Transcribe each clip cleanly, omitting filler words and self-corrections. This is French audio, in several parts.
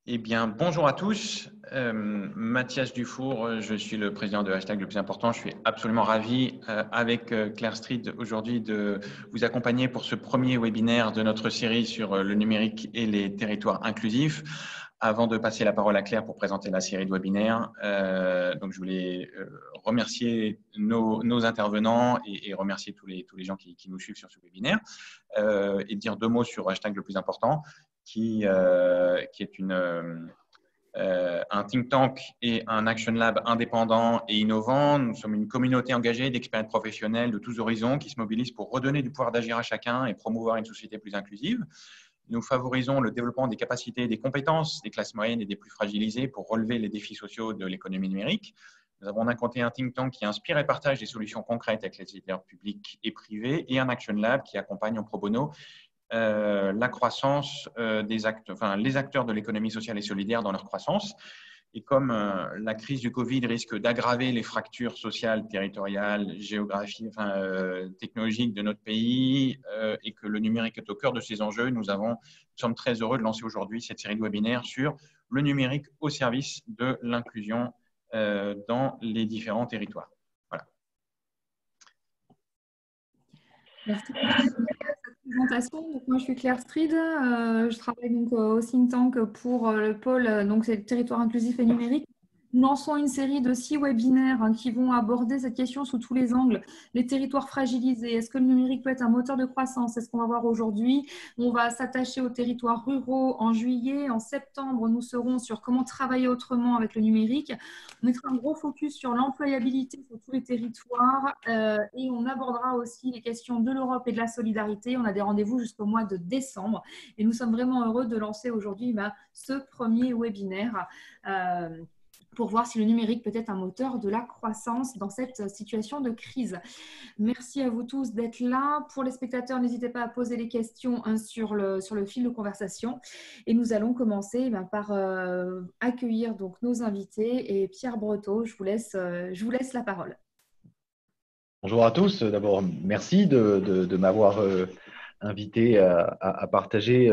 Eh bien, bonjour à tous. Mathias Dufour, je suis le président de Hashtag le plus important. Je suis absolument ravi avec Claire Street aujourd'hui de vous accompagner pour ce premier webinaire de notre série sur le numérique et les territoires inclusifs. Avant de passer la parole à Claire pour présenter la série de webinaires, donc je voulais remercier nos intervenants et remercier tous les gens qui nous suivent sur ce webinaire et dire deux mots sur Hashtag le plus important qui est un think tank et un action lab indépendant et innovant. Nous sommes une communauté engagée d'experts professionnels de tous horizons qui se mobilisent pour redonner du pouvoir d'agir à chacun et promouvoir une société plus inclusive. Nous favorisons le développement des capacités et des compétences des classes moyennes et des plus fragilisées pour relever les défis sociaux de l'économie numérique. Nous avons d'un côté un think tank qui inspire et partage des solutions concrètes avec les acteurs publics et privés et un action lab qui accompagne en pro bono la croissance les acteurs de l'économie sociale et solidaire dans leur croissance. Et comme la crise du Covid risque d'aggraver les fractures sociales, territoriales, géographiques, technologiques de notre pays et que le numérique est au cœur de ces enjeux, nous sommes très heureux de lancer aujourd'hui cette série de webinaires sur le numérique au service de l'inclusion dans les différents territoires. Voilà. Merci pour cette présentation. Donc, moi, je suis Claire Stride. Je travaille donc au think tank pour le pôle, donc c'est le territoire inclusif et numérique. Nous lançons une série de 6 webinaires qui vont aborder cette question sous tous les angles. Les territoires fragilisés, est-ce que le numérique peut être un moteur de croissance? C'est ce qu'on va voir aujourd'hui. On va s'attacher aux territoires ruraux en juillet. En septembre, nous serons sur comment travailler autrement avec le numérique. On mettra un gros focus sur l'employabilité sur tous les territoires et on abordera aussi les questions de l'Europe et de la solidarité. On a des rendez-vous jusqu'au mois de décembre et nous sommes vraiment heureux de lancer aujourd'hui ce premier webinaire pour voir si le numérique peut être un moteur de la croissance dans cette situation de crise. Merci à vous tous d'être là. Pour les spectateurs, n'hésitez pas à poser les questions sur le fil de conversation. Et nous allons commencer par accueillir donc nos invités. Et Pierre Breteau, je vous laisse la parole. Bonjour à tous. D'abord, merci de m'avoir invité à partager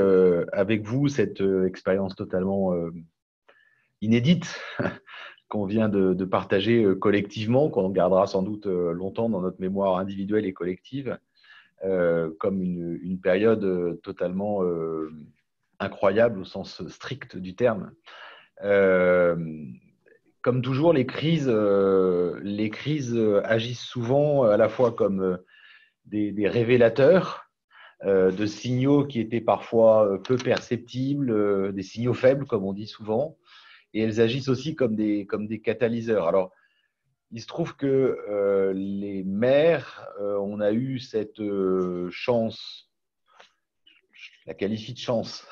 avec vous cette expérience totalement inédite qu'on vient de partager collectivement, qu'on gardera sans doute longtemps dans notre mémoire individuelle et collective, comme une période totalement incroyable au sens strict du terme. Comme toujours, les crises agissent souvent à la fois comme des révélateurs de signaux qui étaient parfois peu perceptibles, des signaux faibles, comme on dit souvent, et elles agissent aussi comme des catalyseurs. Alors, il se trouve que les maires, on a eu cette chance, je la qualifie de chance,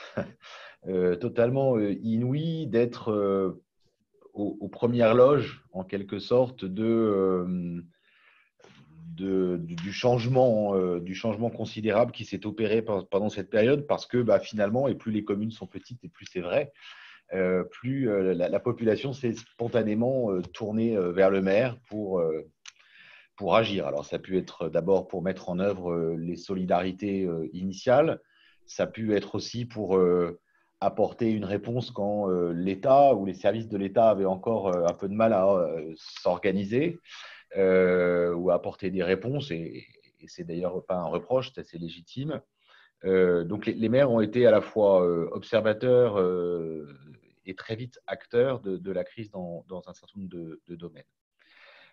totalement inouïe d'être aux premières loges, en quelque sorte, du changement considérable qui s'est opéré pendant cette période, parce que finalement, et plus les communes sont petites, et plus c'est vrai, plus la population s'est spontanément tournée vers le maire pour agir. Alors, ça a pu être d'abord pour mettre en œuvre les solidarités initiales, ça a pu être aussi pour apporter une réponse quand l'État ou les services de l'État avaient encore un peu de mal à s'organiser ou à apporter des réponses, et c'est d'ailleurs pas un reproche, c'est assez légitime. Donc les maires ont été à la fois observateurs et très vite acteurs de la crise dans un certain nombre de domaines.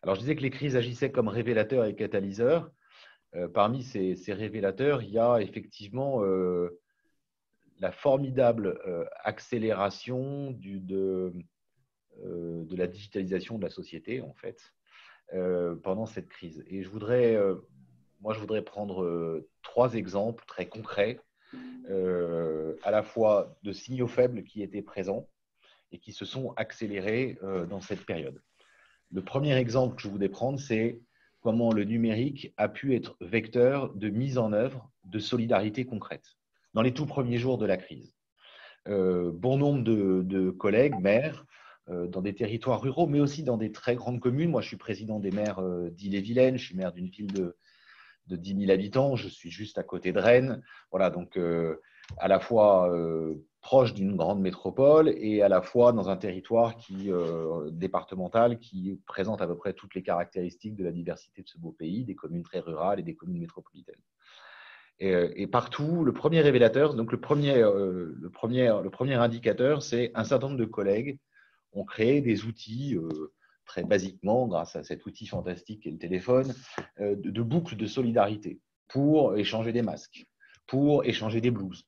Alors je disais que les crises agissaient comme révélateurs et catalyseurs. Parmi ces révélateurs, il y a effectivement la formidable accélération de la digitalisation de la société, en fait, pendant cette crise. Et je voudrais prendre 3 exemples très concrets, à la fois de signaux faibles qui étaient présents et qui se sont accélérés dans cette période. Le premier exemple que je voudrais prendre, c'est comment le numérique a pu être vecteur de mise en œuvre de solidarité concrète dans les tout premiers jours de la crise. Bon nombre de collègues, maires, dans des territoires ruraux, mais aussi dans des très grandes communes. Moi, je suis président des maires d'Ille-et-Vilaine, je suis maire d'une ville de 10 000 habitants, je suis juste à côté de Rennes. Voilà, donc à la fois proche d'une grande métropole et à la fois dans un territoire départemental qui présente à peu près toutes les caractéristiques de la diversité de ce beau pays, des communes très rurales et des communes métropolitaines. Et partout, le premier révélateur, donc le premier indicateur, c'est un certain nombre de collègues ont créé des outils très basiquement, grâce à cet outil fantastique qu'est le téléphone, de boucles de solidarité pour échanger des masques, pour échanger des blouses,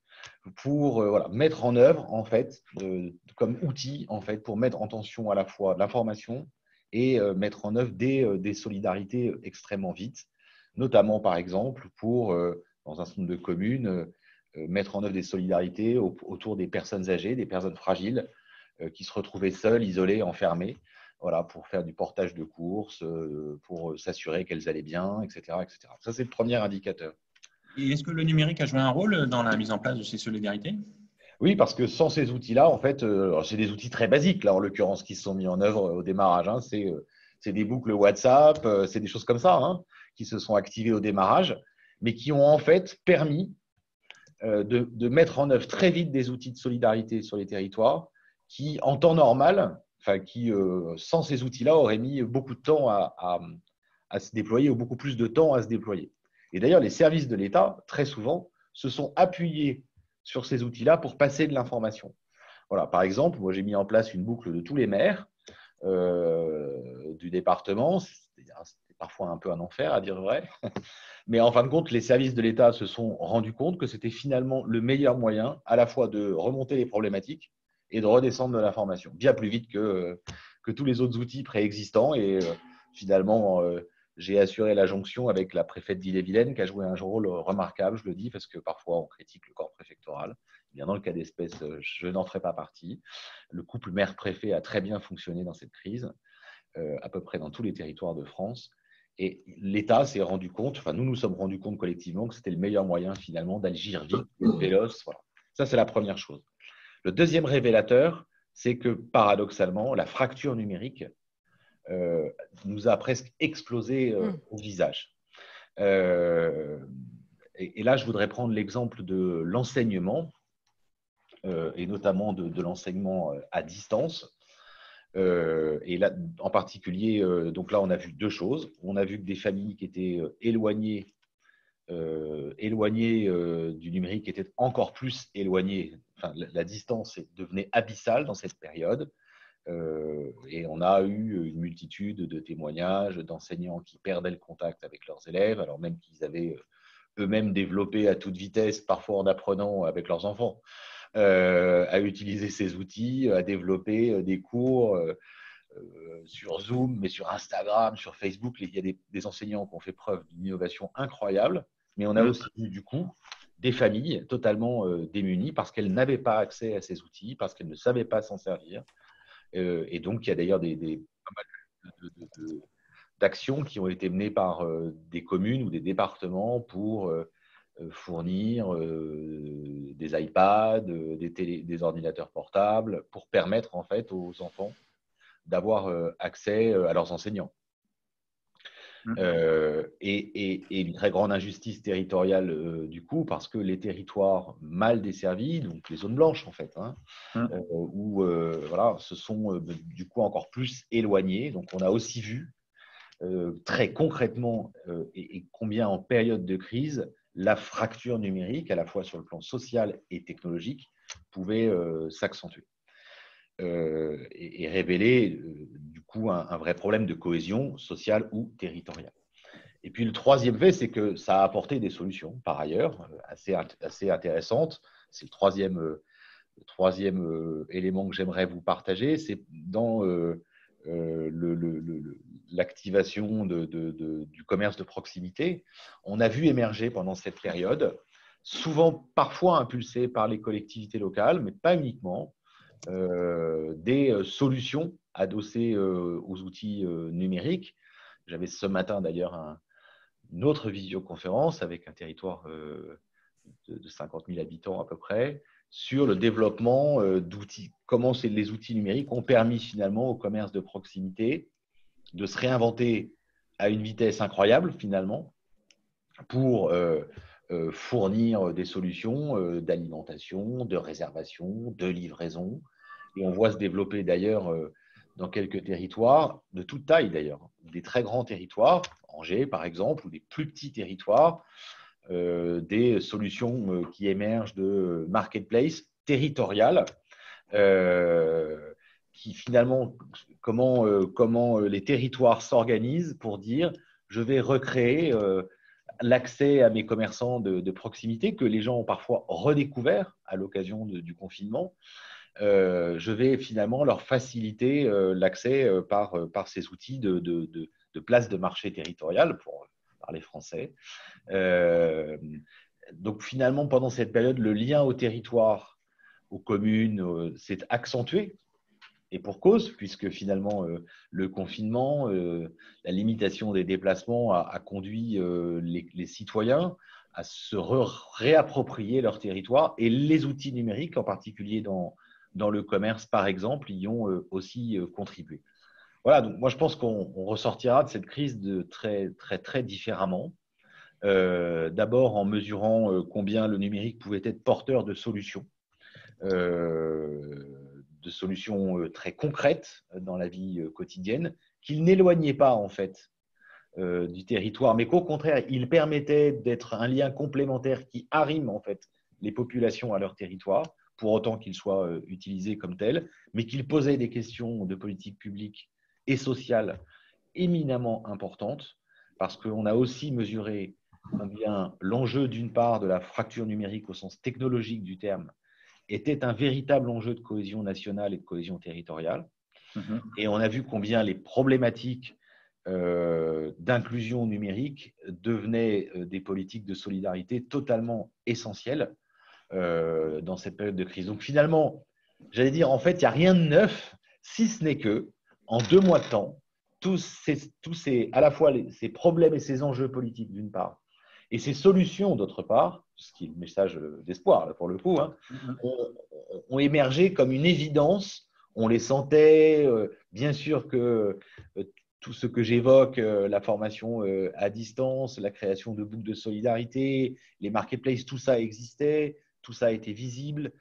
pour mettre en œuvre, en fait, comme outil, en fait, pour mettre en tension à la fois l'information et mettre en œuvre des solidarités extrêmement vite, notamment, par exemple, pour, dans un certain nombre de communes, mettre en œuvre des solidarités autour des personnes âgées, des personnes fragiles, qui se retrouvaient seules, isolées, enfermées, voilà, pour faire du portage de courses, pour s'assurer qu'elles allaient bien, etc., etc. Ça, c'est le premier indicateur. Et est-ce que le numérique a joué un rôle dans la mise en place de ces solidarités? Oui, parce que sans ces outils-là, en fait, c'est des outils très basiques, là, en l'occurrence, qui se sont mis en œuvre au démarrage. Hein. C'est des boucles WhatsApp, c'est des choses comme ça, hein, qui se sont activées au démarrage, mais qui ont en fait permis de mettre en œuvre très vite des outils de solidarité sur les territoires qui, en temps normal, sans ces outils-là, auraient mis beaucoup de temps à se déployer ou beaucoup plus de temps à se déployer. Et d'ailleurs, les services de l'État, très souvent, se sont appuyés sur ces outils-là pour passer de l'information. Voilà, par exemple, moi, j'ai mis en place une boucle de tous les maires du département. C'était parfois un peu un enfer, à dire vrai. Mais en fin de compte, les services de l'État se sont rendus compte que c'était finalement le meilleur moyen à la fois de remonter les problématiques et de redescendre de l'information, bien plus vite que tous les autres outils préexistants. Et finalement, j'ai assuré la jonction avec la préfète d'Ille-et-Vilaine qui a joué un rôle remarquable, je le dis, parce que parfois on critique le corps préfectoral. Bien, dans le cas d'espèce, je n'en ferai pas partie. Le couple maire-préfet a très bien fonctionné dans cette crise, à peu près dans tous les territoires de France. Et l'État s'est rendu compte, enfin nous sommes rendus compte collectivement que c'était le meilleur moyen finalement d'agir vite, véloce. Voilà. Ça, c'est la première chose. Le deuxième révélateur, c'est que paradoxalement, la fracture numérique nous a presque explosé au visage. Et là, je voudrais prendre l'exemple de l'enseignement, et notamment de l'enseignement à distance. Et là, en particulier, donc là, on a vu deux choses. On a vu que des familles qui étaient éloignées du numérique étaient encore plus éloignées. Enfin, la distance devenait abyssale dans cette période. Et on a eu une multitude de témoignages d'enseignants qui perdaient le contact avec leurs élèves, alors même qu'ils avaient eux-mêmes développé à toute vitesse, parfois en apprenant avec leurs enfants, à utiliser ces outils, à développer des cours sur Zoom, mais sur Instagram, sur Facebook. Il y a des enseignants qui ont fait preuve d'une innovation incroyable, mais on a aussi vu du coup des familles totalement démunies parce qu'elles n'avaient pas accès à ces outils, parce qu'elles ne savaient pas s'en servir. Et donc, il y a d'ailleurs pas mal d'actions qui ont été menées par des communes ou des départements pour fournir des iPads, des ordinateurs portables, pour permettre en fait aux enfants d'avoir accès à leurs enseignants. Et une très grande injustice territoriale du coup, parce que les territoires mal desservis, donc les zones blanches en fait, où voilà, se sont du coup encore plus éloignés. Donc on a aussi vu très concrètement et combien en période de crise, la fracture numérique, à la fois sur le plan social et technologique, pouvait s'accentuer. Et révéler du coup un vrai problème de cohésion sociale ou territoriale. Et puis le troisième fait, c'est que ça a apporté des solutions, par ailleurs, assez intéressantes. C'est le troisième élément que j'aimerais vous partager, c'est dans l'activation du commerce de proximité. On a vu émerger pendant cette période, souvent parfois impulsé par les collectivités locales, mais pas uniquement, des solutions adossées aux outils numériques. J'avais ce matin d'ailleurs une autre visioconférence avec un territoire de 50 000 habitants à peu près, sur le développement d'outils, comment les outils numériques ont permis finalement au commerce de proximité de se réinventer à une vitesse incroyable finalement pour fournir des solutions d'alimentation, de réservation, de livraison. Et on voit se développer d'ailleurs dans quelques territoires, de toute taille d'ailleurs, des très grands territoires, Angers par exemple, ou des plus petits territoires, des solutions qui émergent de marketplace territoriales, qui finalement, comment les territoires s'organisent pour dire je vais recréer l'accès à mes commerçants de proximité que les gens ont parfois redécouvert à l'occasion du confinement. Je vais finalement leur faciliter l'accès par ces outils de place de marché territorial, pour parler français. Donc finalement, pendant cette période, le lien au territoire, aux communes, s'est accentué. Et pour cause, puisque finalement, le confinement, la limitation des déplacements a conduit les citoyens à se réapproprier leur territoire. Et les outils numériques, en particulier dans le commerce, par exemple, y ont aussi contribué. Voilà, donc moi je pense qu'on ressortira de cette crise très différemment. D'abord en mesurant combien le numérique pouvait être porteur de solutions très concrètes dans la vie quotidienne, qu'il n'éloignait pas en fait du territoire, mais qu'au contraire, il permettait d'être un lien complémentaire qui arrime en fait les populations à leur territoire, pour autant qu'il soit utilisé comme tel, mais qu'il posait des questions de politique publique et sociale éminemment importantes, parce qu'on a aussi mesuré combien l'enjeu d'une part de la fracture numérique au sens technologique du terme était un véritable enjeu de cohésion nationale et de cohésion territoriale. Et on a vu combien les problématiques d'inclusion numérique devenaient des politiques de solidarité totalement essentielles dans cette période de crise. Donc finalement, j'allais dire, en fait, il n'y a rien de neuf, si ce n'est que, en 2 mois de temps, tous ces, à la fois ces problèmes et ces enjeux politiques d'une part, et ces solutions d'autre part, ce qui est le message d'espoir là, pour le coup, ont émergé comme une évidence. On les sentait, bien sûr que tout ce que j'évoque, la formation à distance, la création de boucles de solidarité, les marketplaces, tout ça existait, tout ça était visible,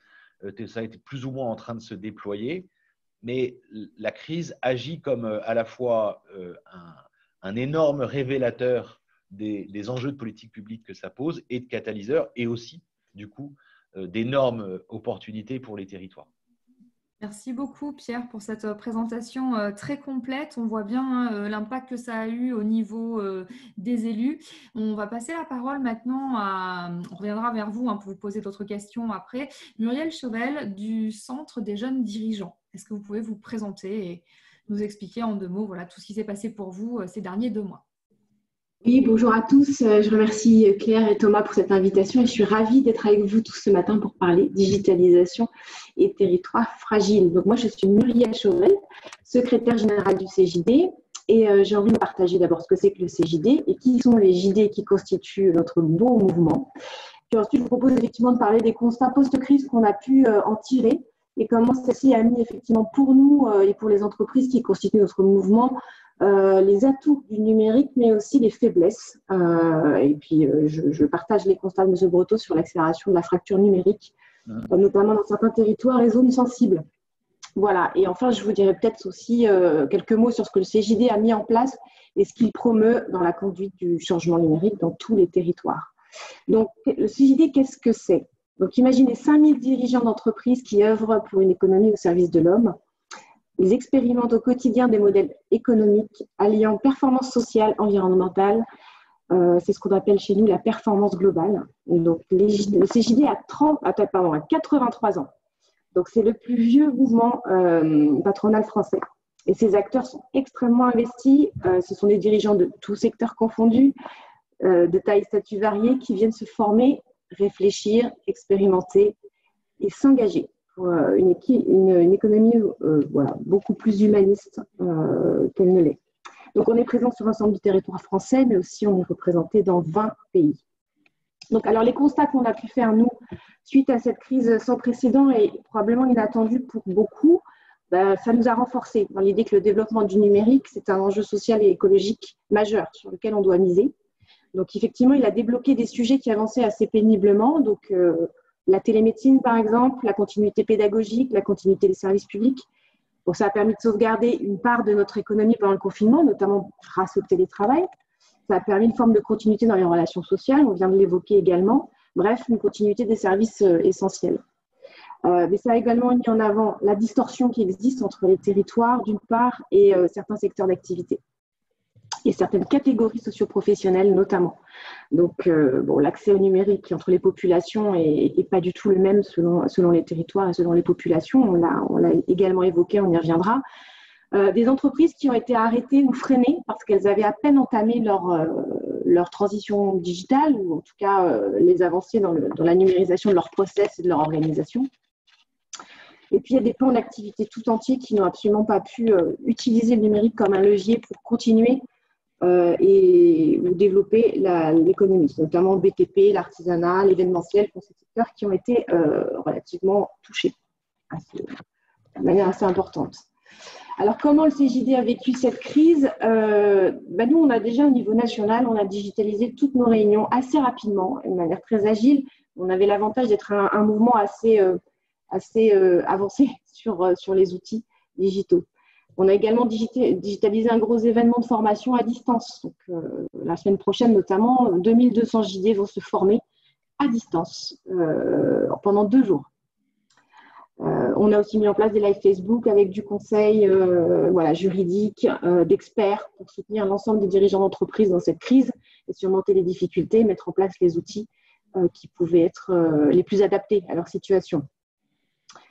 tout ça était plus ou moins en train de se déployer. Mais la crise agit comme à la fois un énorme révélateur des enjeux de politique publique que ça pose et de catalyseur, et aussi, du coup, d'énormes opportunités pour les territoires. Merci beaucoup Pierre pour cette présentation très complète. On voit bien l'impact que ça a eu au niveau des élus. On va passer la parole maintenant on reviendra vers vous pour vous poser d'autres questions après. Muriel Chauvel du Centre des jeunes dirigeants. Est-ce que vous pouvez vous présenter et nous expliquer en 2 mots tout ce qui s'est passé pour vous ces derniers 2 mois? Oui, bonjour à tous. Je remercie Claire et Thomas pour cette invitation et je suis ravie d'être avec vous tous ce matin pour parler digitalisation et territoires fragiles. Donc moi, je suis Muriel Chauvel, secrétaire générale du CJD et j'ai envie de partager d'abord ce que c'est que le CJD et qui sont les JD qui constituent notre beau mouvement. Puis ensuite, je vous propose effectivement de parler des constats post-crise qu'on a pu en tirer et comment ceci a mis effectivement pour nous et pour les entreprises qui constituent notre mouvement les atouts du numérique, mais aussi les faiblesses. Et puis, je partage les constats de M. Breteau sur l'accélération de la fracture numérique, notamment dans certains territoires et zones sensibles. Voilà. Et enfin, je vous dirais peut-être aussi quelques mots sur ce que le CJD a mis en place et ce qu'il promeut dans la conduite du changement numérique dans tous les territoires. Donc, le CJD, qu'est-ce que c'est? Donc, imaginez 5000 dirigeants d'entreprises qui œuvrent pour une économie au service de l'homme. Ils expérimentent au quotidien des modèles économiques alliant performance sociale, environnementale. C'est ce qu'on appelle chez nous la performance globale. Donc, le CJD a 83 ans. Donc, c'est le plus vieux mouvement patronal français. Et ces acteurs sont extrêmement investis. Ce sont des dirigeants de tous secteurs confondus, de taille et statut variés, qui viennent se former, réfléchir, expérimenter et s'engager pour une économie beaucoup plus humaniste qu'elle ne l'est. Donc, on est présent sur l'ensemble du territoire français, mais aussi on est représenté dans 20 pays. Donc, alors, les constats qu'on a pu faire, nous, suite à cette crise sans précédent et probablement inattendue pour beaucoup, ça nous a renforcés dans l'idée que le développement du numérique, c'est un enjeu social et écologique majeur sur lequel on doit miser. Donc, effectivement, il a débloqué des sujets qui avançaient assez péniblement. Donc, la télémédecine, par exemple, la continuité pédagogique, la continuité des services publics. Bon, ça a permis de sauvegarder une part de notre économie pendant le confinement, notamment grâce au télétravail. Ça a permis une forme de continuité dans les relations sociales, on vient de l'évoquer également. Bref, une continuité des services essentiels. Mais ça a également mis en avant la distorsion qui existe entre les territoires, d'une part, et certains secteurs d'activité. Et certaines catégories socioprofessionnelles, notamment. Donc, l'accès au numérique entre les populations n'est pas du tout le même selon les territoires et selon les populations. On l'a également évoqué, on y reviendra. Des entreprises qui ont été arrêtées ou freinées parce qu'elles avaient à peine entamé leur transition digitale, ou en tout cas les avancées dans la numérisation de leurs process et de leur organisation. Et puis, il y a des plans d'activité tout entiers qui n'ont absolument pas pu utiliser le numérique comme un levier pour continuer ou développer l'économie, notamment le BTP, l'artisanat, l'événementiel, pour ces secteurs qui ont été relativement touchés de manière assez importante. Alors, comment le CJD a vécu cette crise? Nous, on a déjà au niveau national, on a digitalisé toutes nos réunions assez rapidement, de manière très agile. On avait l'avantage d'être un mouvement assez avancé sur les outils digitaux. On a également digitalisé un gros événement de formation à distance. Donc, la semaine prochaine, notamment, 2200 JD vont se former à distance pendant 2 jours. On a aussi mis en place des lives Facebook avec du conseil juridique, d'experts pour soutenir l'ensemble des dirigeants d'entreprise dans cette crise et surmonter les difficultés, mettre en place les outils qui pouvaient être les plus adaptés à leur situation.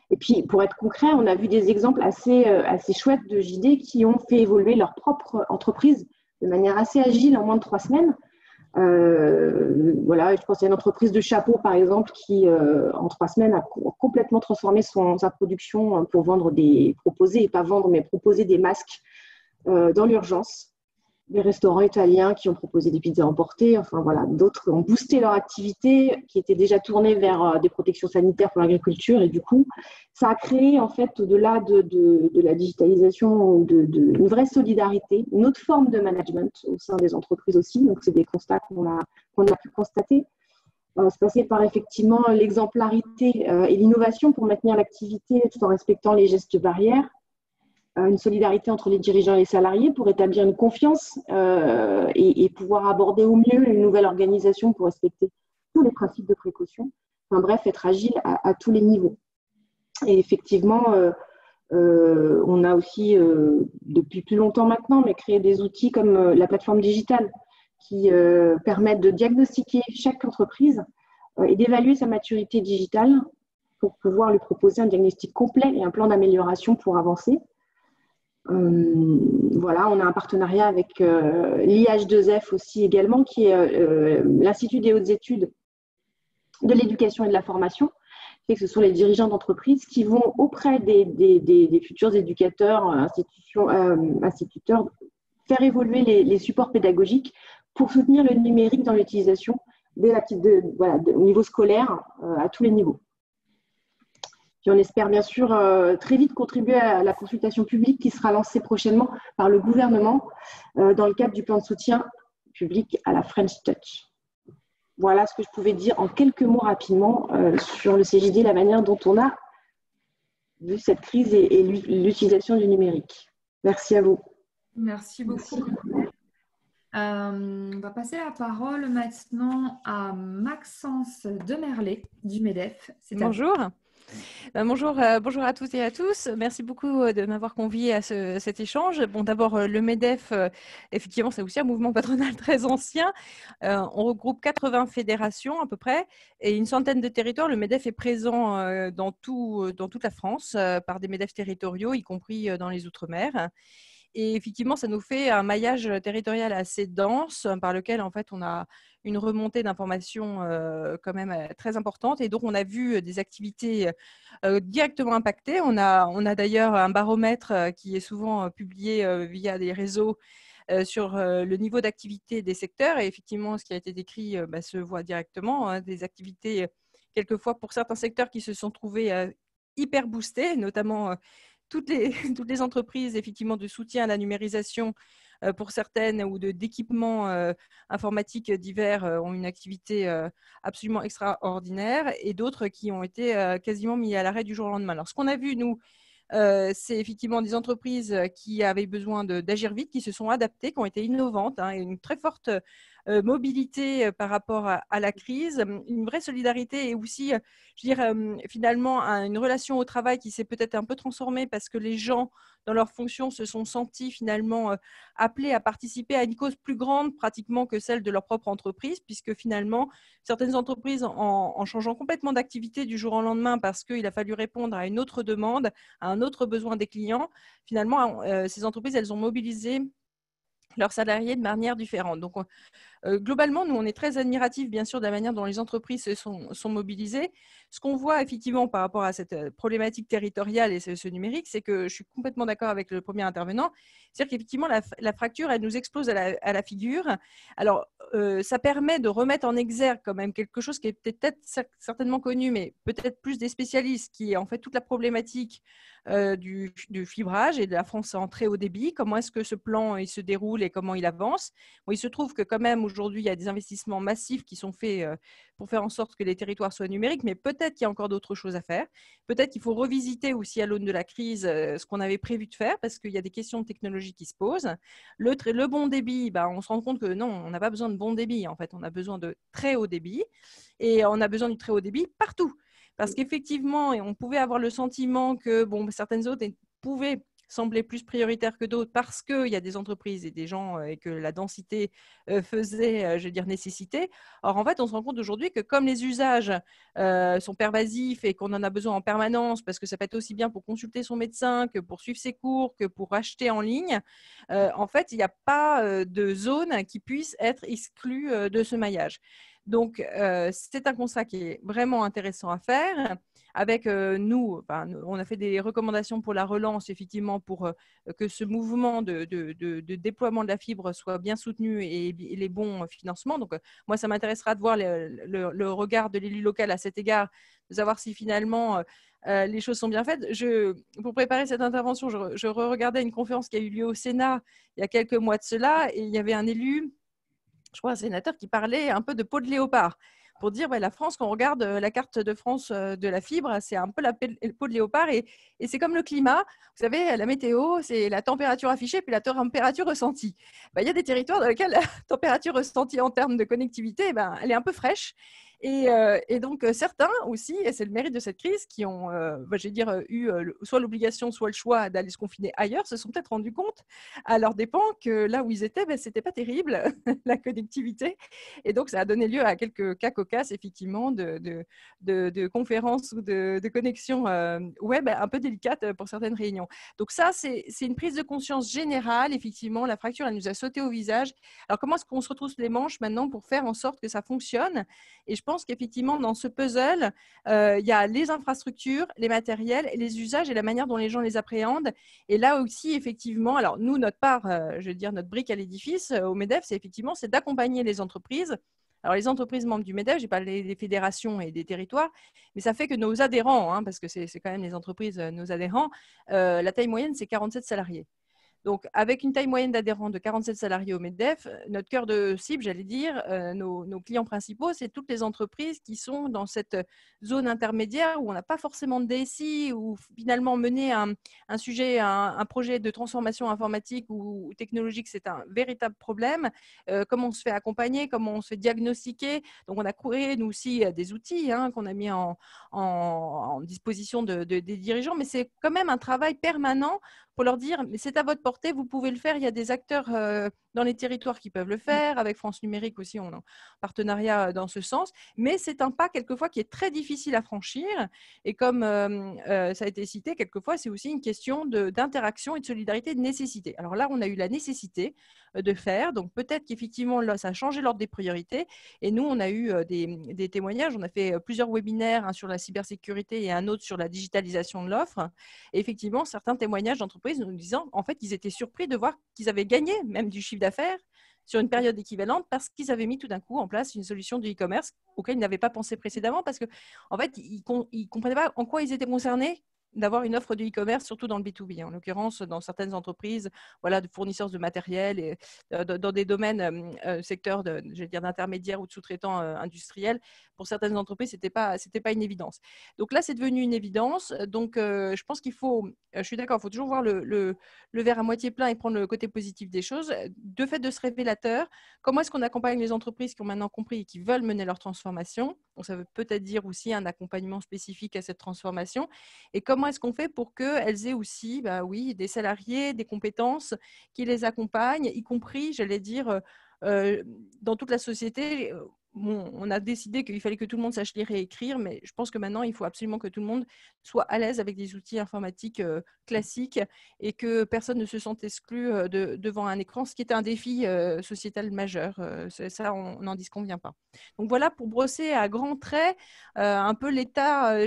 Et puis, pour être concret, on a vu des exemples assez chouettes de JD qui ont fait évoluer leur propre entreprise de manière assez agile en moins de 3 semaines. Je pense à une entreprise de chapeaux, par exemple, qui, en 3 semaines, a complètement transformé sa production pour proposer des masques dans l'urgence. Des restaurants italiens qui ont proposé des pizzas emportées, d'autres ont boosté leur activité qui était déjà tournée vers des protections sanitaires pour l'agriculture, et du coup, ça a créé en fait, au-delà de la digitalisation, une vraie solidarité, une autre forme de management au sein des entreprises aussi. Donc, c'est des constats qu'on a pu constater. Se passer par effectivement l'exemplarité et l'innovation pour maintenir l'activité tout en respectant les gestes barrières. Une solidarité entre les dirigeants et les salariés pour établir une confiance et pouvoir aborder au mieux une nouvelle organisation pour respecter tous les principes de précaution. Bref, être agile à tous les niveaux. Et effectivement, on a aussi, depuis plus longtemps maintenant, créé des outils comme la plateforme digitale qui permettent de diagnostiquer chaque entreprise et d'évaluer sa maturité digitale pour pouvoir lui proposer un diagnostic complet et un plan d'amélioration pour avancer. On a un partenariat avec l'IH2F aussi également, qui est l'Institut des hautes études de l'éducation et de la formation. Et que ce sont les dirigeants d'entreprise qui vont auprès des futurs éducateurs, instituteurs, faire évoluer les supports pédagogiques pour soutenir le numérique dans l'utilisation au niveau scolaire à tous les niveaux. Puis on espère bien sûr très vite contribuer à la consultation publique qui sera lancée prochainement par le gouvernement dans le cadre du plan de soutien public à la French Touch. Voilà ce que je pouvais dire en quelques mots rapidement sur le CJD, la manière dont on a vu cette crise et l'utilisation du numérique. Merci à vous. Merci beaucoup. On va passer la parole maintenant à Maxence Demerlet du MEDEF. Bonjour. Bonjour à toutes et à tous. Merci beaucoup de m'avoir convié à cet échange. Bon, d'abord, le MEDEF, effectivement, c'est aussi un mouvement patronal très ancien. On regroupe 80 fédérations à peu près et une centaine de territoires. Le MEDEF est présent dans toute la France par des MEDEF territoriaux, y compris dans les Outre-mer. Et effectivement, ça nous fait un maillage territorial assez dense par lequel, en fait, on a une remontée d'informations quand même très importante. Et donc, on a vu des activités directement impactées. On a d'ailleurs un baromètre qui est souvent publié via des réseaux sur le niveau d'activité des secteurs. Et effectivement, ce qui a été décrit se voit directement. Des activités, quelquefois, pour certains secteurs qui se sont trouvés hyper boostés, notamment toutes les entreprises effectivement de soutien à la numérisation pour certaines ou d'équipements informatiques divers ont une activité absolument extraordinaire et d'autres qui ont été quasiment mis à l'arrêt du jour au lendemain. Alors, ce qu'on a vu, nous, c'est effectivement des entreprises qui avaient besoin d'agir vite, qui se sont adaptées, qui ont été innovantes, et une très forte mobilité par rapport à la crise, une vraie solidarité et aussi, je dirais, finalement, une relation au travail qui s'est peut-être un peu transformée parce que les gens, dans leurs fonctions, se sont sentis finalement appelés à participer à une cause plus grande pratiquement que celle de leur propre entreprise, puisque finalement, certaines entreprises, en changeant complètement d'activité du jour au lendemain parce qu'il a fallu répondre à une autre demande, à un autre besoin des clients, finalement, ces entreprises, elles ont mobilisé leurs salariés de manière différente. Donc, globalement, nous, on est très admiratifs, bien sûr, de la manière dont les entreprises sont mobilisées. Ce qu'on voit effectivement par rapport à cette problématique territoriale et ce numérique, c'est que je suis complètement d'accord avec le premier intervenant. C'est-à-dire qu'effectivement, la fracture, elle nous explose à la figure. Alors, ça permet de remettre en exergue quand même quelque chose qui est peut-être certainement connu, mais peut-être plus des spécialistes, qui est en fait toute la problématique du fibrage et de la France en très haut débit. Comment est-ce que ce plan il se déroule et comment il avance? Bon, il se trouve que quand même aujourd'hui, il y a des investissements massifs qui sont faits pour faire en sorte que les territoires soient numériques, mais peut-être qu'il y a encore d'autres choses à faire. Peut-être qu'il faut revisiter aussi à l'aune de la crise ce qu'on avait prévu de faire parce qu'il y a des questions de technologie qui se posent. Le bon débit, on se rend compte que non, on n'a pas besoin de bon débit. En fait, on a besoin de très haut débit et on a besoin du très haut débit partout. Parce qu'effectivement, on pouvait avoir le sentiment que certaines autres pouvaient sembler plus prioritaires que d'autres parce qu'il y a des entreprises et des gens et que la densité faisait, je veux dire, nécessité. Or, en fait, on se rend compte aujourd'hui que comme les usages sont pervasifs et qu'on en a besoin en permanence, parce que ça peut être aussi bien pour consulter son médecin que pour suivre ses cours, que pour acheter en ligne, en fait, il n'y a pas de zone qui puisse être exclue de ce maillage. Donc, c'est un constat qui est vraiment intéressant à faire. Avec nous, on a fait des recommandations pour la relance, effectivement, pour que ce mouvement de déploiement de la fibre soit bien soutenu et les bons financements. Donc, moi, ça m'intéressera de voir le regard de l'élu local à cet égard, de savoir si finalement les choses sont bien faites. Pour préparer cette intervention, je regardais une conférence qui a eu lieu au Sénat il y a quelques mois de cela, et il y avait un élu, je crois un sénateur, qui parlait un peu de peau de léopard pour dire la France, quand on regarde la carte de France de la fibre, c'est un peu la peau de léopard et c'est comme le climat. Vous savez, la météo, c'est la température affichée puis la température ressentie. Il y a des territoires dans lesquels la température ressentie en termes de connectivité, elle est un peu fraîche. Et donc, certains aussi, et c'est le mérite de cette crise, qui ont, eu soit l'obligation, soit le choix d'aller se confiner ailleurs, se sont peut-être rendus compte à leurs dépens que là où ils étaient, c'était pas terrible, la connectivité. Et donc, ça a donné lieu à quelques cas cocasses, effectivement, de conférences ou de connexions web un peu délicates pour certaines réunions. Donc, ça, c'est une prise de conscience générale. Effectivement, la fracture, elle nous a sauté au visage. Alors, comment est-ce qu'on se retrousse les manches maintenant pour faire en sorte que ça fonctionne? Et je pense qu'effectivement, dans ce puzzle, il y a les infrastructures, les matériels, les usages et la manière dont les gens les appréhendent. Et là aussi, effectivement, alors nous, notre part, notre brique à l'édifice au MEDEF, c'est d'accompagner les entreprises. Alors, les entreprises membres du MEDEF, je n'ai pas les fédérations et des territoires, mais ça fait que nos adhérents, parce que c'est quand même les entreprises, nos adhérents, la taille moyenne, c'est 47 salariés. Donc, avec une taille moyenne d'adhérents de 47 salariés au MEDEF, notre cœur de cible, j'allais dire, nos clients principaux, c'est toutes les entreprises qui sont dans cette zone intermédiaire où on n'a pas forcément de DSI, où finalement mener un sujet, un projet de transformation informatique ou technologique, c'est un véritable problème. Comment on se fait accompagner, comment on se fait diagnostiquer. Donc, on a créé, nous aussi, des outils qu'on a mis en disposition des dirigeants, mais c'est quand même un travail permanent pour leur dire, mais c'est à votre portée, vous pouvez le faire. Il y a des acteurs dans les territoires qui peuvent le faire. Avec France Numérique aussi, on a un partenariat dans ce sens. Mais c'est un pas, quelquefois, qui est très difficile à franchir. Et comme ça a été cité, quelquefois, c'est aussi une question d'interaction et de solidarité, de nécessité. Alors là, on a eu la nécessité de faire. Donc, peut-être qu'effectivement, là, ça a changé l'ordre des priorités. Et nous, on a eu des témoignages. On a fait plusieurs webinaires, un sur la cybersécurité et un autre sur la digitalisation de l'offre. Et effectivement, certains témoignages d'entreprises nous disant, en fait, ils étaient surpris de voir qu'ils avaient gagné même du chiffre d'affaires sur une période équivalente parce qu'ils avaient mis tout d'un coup en place une solution de e-commerce auquel ils n'avaient pas pensé précédemment parce que, en fait, ils ne comprenaient pas en quoi ils étaient concernés d'avoir une offre de e-commerce, surtout dans le B2B. En l'occurrence, dans certaines entreprises, voilà, de fournisseurs de matériel et dans des domaines, secteurs d'intermédiaires ou de sous-traitants industriels, pour certaines entreprises, c'était pas une évidence. Donc là, c'est devenu une évidence. Donc, je pense qu'il faut, je suis d'accord, il faut toujours voir le verre à moitié plein et prendre le côté positif des choses. De fait de ce révélateur, comment est-ce qu'on accompagne les entreprises qui ont maintenant compris et qui veulent mener leur transformation? Donc, ça veut peut-être dire aussi un accompagnement spécifique à cette transformation. Et comment est-ce qu'on fait pour qu'elles aient aussi, oui, des salariés, des compétences qui les accompagnent, y compris, j'allais dire, dans toute la société. Bon, on a décidé qu'il fallait que tout le monde sache lire et écrire, mais je pense que maintenant, il faut absolument que tout le monde soit à l'aise avec des outils informatiques classiques et que personne ne se sente exclu devant un écran, ce qui est un défi sociétal majeur. Ça, on n'en disconvient pas. Donc voilà, pour brosser à grands traits un peu l'état,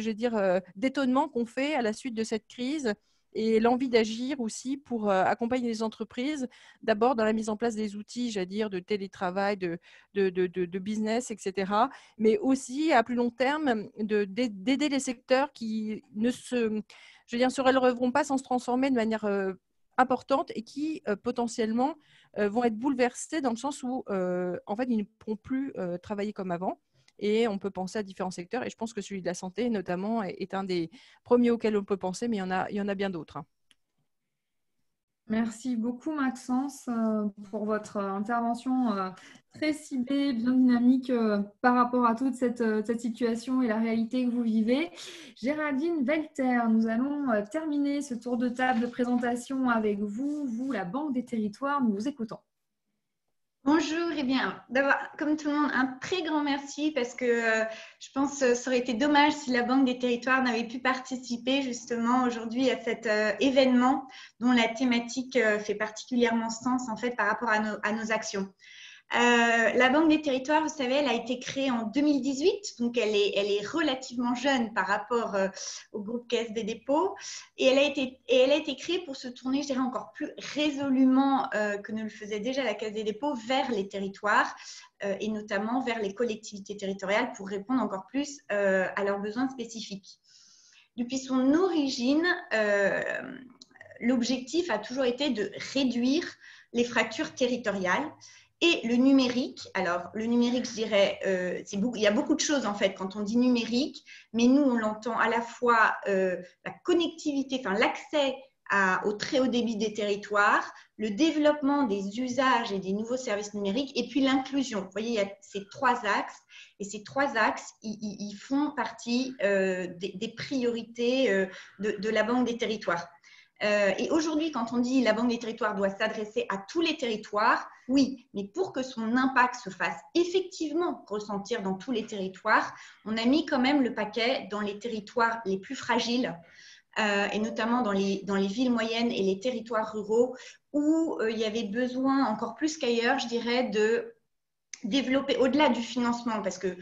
d'étonnement qu'on fait à la suite de cette crise et l'envie d'agir aussi pour accompagner les entreprises, d'abord dans la mise en place des outils, de télétravail, de business, etc., mais aussi à plus long terme d'aider les secteurs qui ne se relèveront pas sans se transformer de manière importante et qui potentiellement vont être bouleversés dans le sens où en fait ils ne pourront plus travailler comme avant. Et on peut penser à différents secteurs. Et je pense que celui de la santé, notamment, est un des premiers auxquels on peut penser, mais il y en a bien d'autres. Merci beaucoup, Maxence, pour votre intervention très ciblée, bien dynamique par rapport à toute cette situation et la réalité que vous vivez. Géraldine Velter, nous allons terminer ce tour de table de présentation avec vous, la Banque des Territoires. Nous vous écoutons. Bonjour, et bien, d'abord, comme tout le monde, un très grand merci parce que je pense que ça aurait été dommage si la Banque des Territoires n'avait pu participer justement aujourd'hui à cet événement dont la thématique fait particulièrement sens en fait par rapport à nos actions. La Banque des Territoires, vous savez, elle a été créée en 2018, donc elle est relativement jeune par rapport au groupe Caisse des dépôts, et elle a été créée pour se tourner, je dirais, encore plus résolument que ne le faisait déjà la Caisse des dépôts vers les territoires et notamment vers les collectivités territoriales pour répondre encore plus à leurs besoins spécifiques. Depuis son origine, l'objectif a toujours été de réduire les fractures territoriales. Et le numérique, alors le numérique, je dirais, il y a beaucoup de choses en fait quand on dit numérique, mais nous on l'entend à la fois la connectivité, enfin l'accès au très haut débit des territoires, le développement des usages et des nouveaux services numériques, et puis l'inclusion. Vous voyez, il y a ces trois axes, et ces trois axes, ils font partie des priorités de la Banque des Territoires. Et aujourd'hui, quand on dit la Banque des Territoires doit s'adresser à tous les territoires, oui, mais pour que son impact se fasse effectivement ressentir dans tous les territoires, on a mis quand même le paquet dans les territoires les plus fragiles, et notamment dans les villes moyennes et les territoires ruraux, où il y avait besoin encore plus qu'ailleurs, je dirais, de développer au-delà du financement, parce que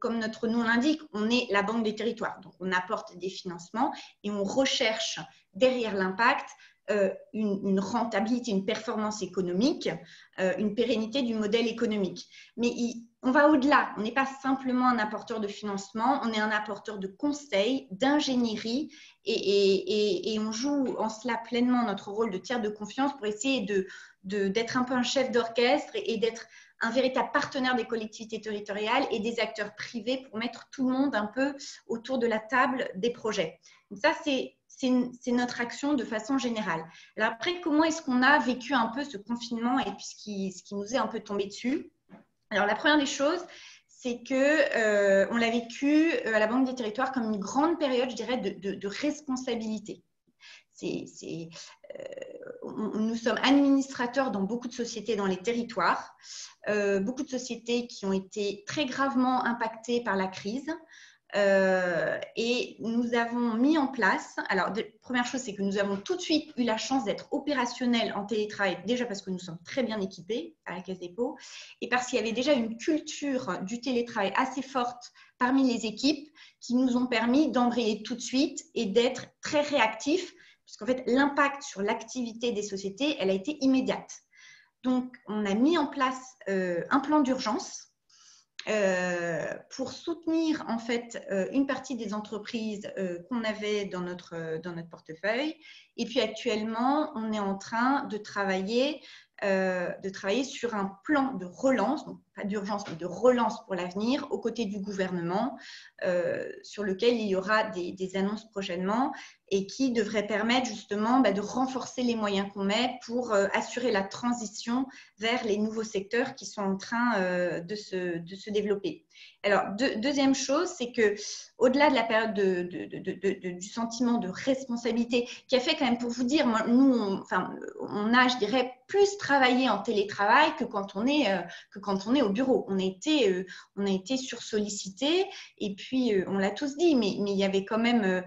comme notre nom l'indique, on est la Banque des Territoires, donc on apporte des financements et on recherche derrière l'impact une rentabilité, une performance économique, une pérennité du modèle économique. Mais on va au-delà, on n'est pas simplement un apporteur de financement, on est un apporteur de conseils, d'ingénierie et on joue en cela pleinement notre rôle de tiers de confiance pour essayer d'être un peu un chef d'orchestre et d'être un véritable partenaire des collectivités territoriales et des acteurs privés pour mettre tout le monde un peu autour de la table des projets. Donc ça, c'est notre action de façon générale. Alors après, comment est-ce qu'on a vécu un peu ce confinement et puis ce qui nous est un peu tombé dessus? Alors la première des choses, c'est qu'on l'a vécu à la Banque des Territoires comme une grande période, je dirais, de responsabilité. Nous sommes administrateurs dans beaucoup de sociétés dans les territoires, beaucoup de sociétés qui ont été très gravement impactées par la crise. Et nous avons mis en place, alors première chose, c'est que nous avons tout de suite eu la chance d'être opérationnels en télétravail, déjà parce que nous sommes très bien équipés à la Caisse des dépôts et parce qu'il y avait déjà une culture du télétravail assez forte parmi les équipes qui nous ont permis d'embrayer tout de suite et d'être très réactifs, puisqu'en fait l'impact sur l'activité des sociétés, elle a été immédiate. Donc on a mis en place un plan d'urgence pour soutenir en fait une partie des entreprises qu'on avait dans notre portefeuille. Et puis actuellement, on est en train de travailler sur un plan de relance, donc pas d'urgence, mais de relance pour l'avenir, aux côtés du gouvernement, sur lequel il y aura des annonces prochainement et qui devrait permettre justement de renforcer les moyens qu'on met pour assurer la transition vers les nouveaux secteurs qui sont en train de se développer. Alors, deuxième chose, c'est que au-delà de la période du sentiment de responsabilité, qui a fait quand même, pour vous dire, nous, on a, je dirais, plus travaillé en télétravail que quand on est au bureau. On a été sursollicité et puis on l'a tous dit, mais il y avait quand même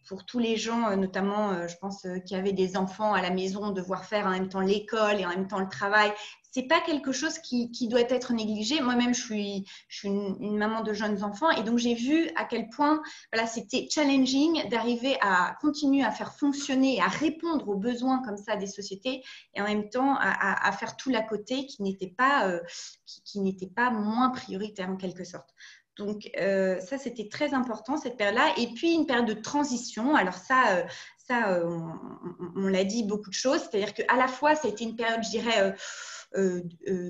pour tous les gens, notamment, je pense, qui avaient des enfants à la maison, devoir faire en même temps l'école et en même temps le travail. C'est pas quelque chose qui doit être négligé. Moi-même, je suis une maman de jeunes enfants et donc j'ai vu à quel point c'était challenging d'arriver à continuer à faire fonctionner et à répondre aux besoins comme ça des sociétés et en même temps à faire tout l'à côté qui n'était pas moins prioritaire en quelque sorte. Donc, ça, c'était très important, cette période-là. Et puis, une période de transition. Alors ça on l'a dit, beaucoup de choses. C'est-à-dire qu'à la fois, ça a été une période, je dirais,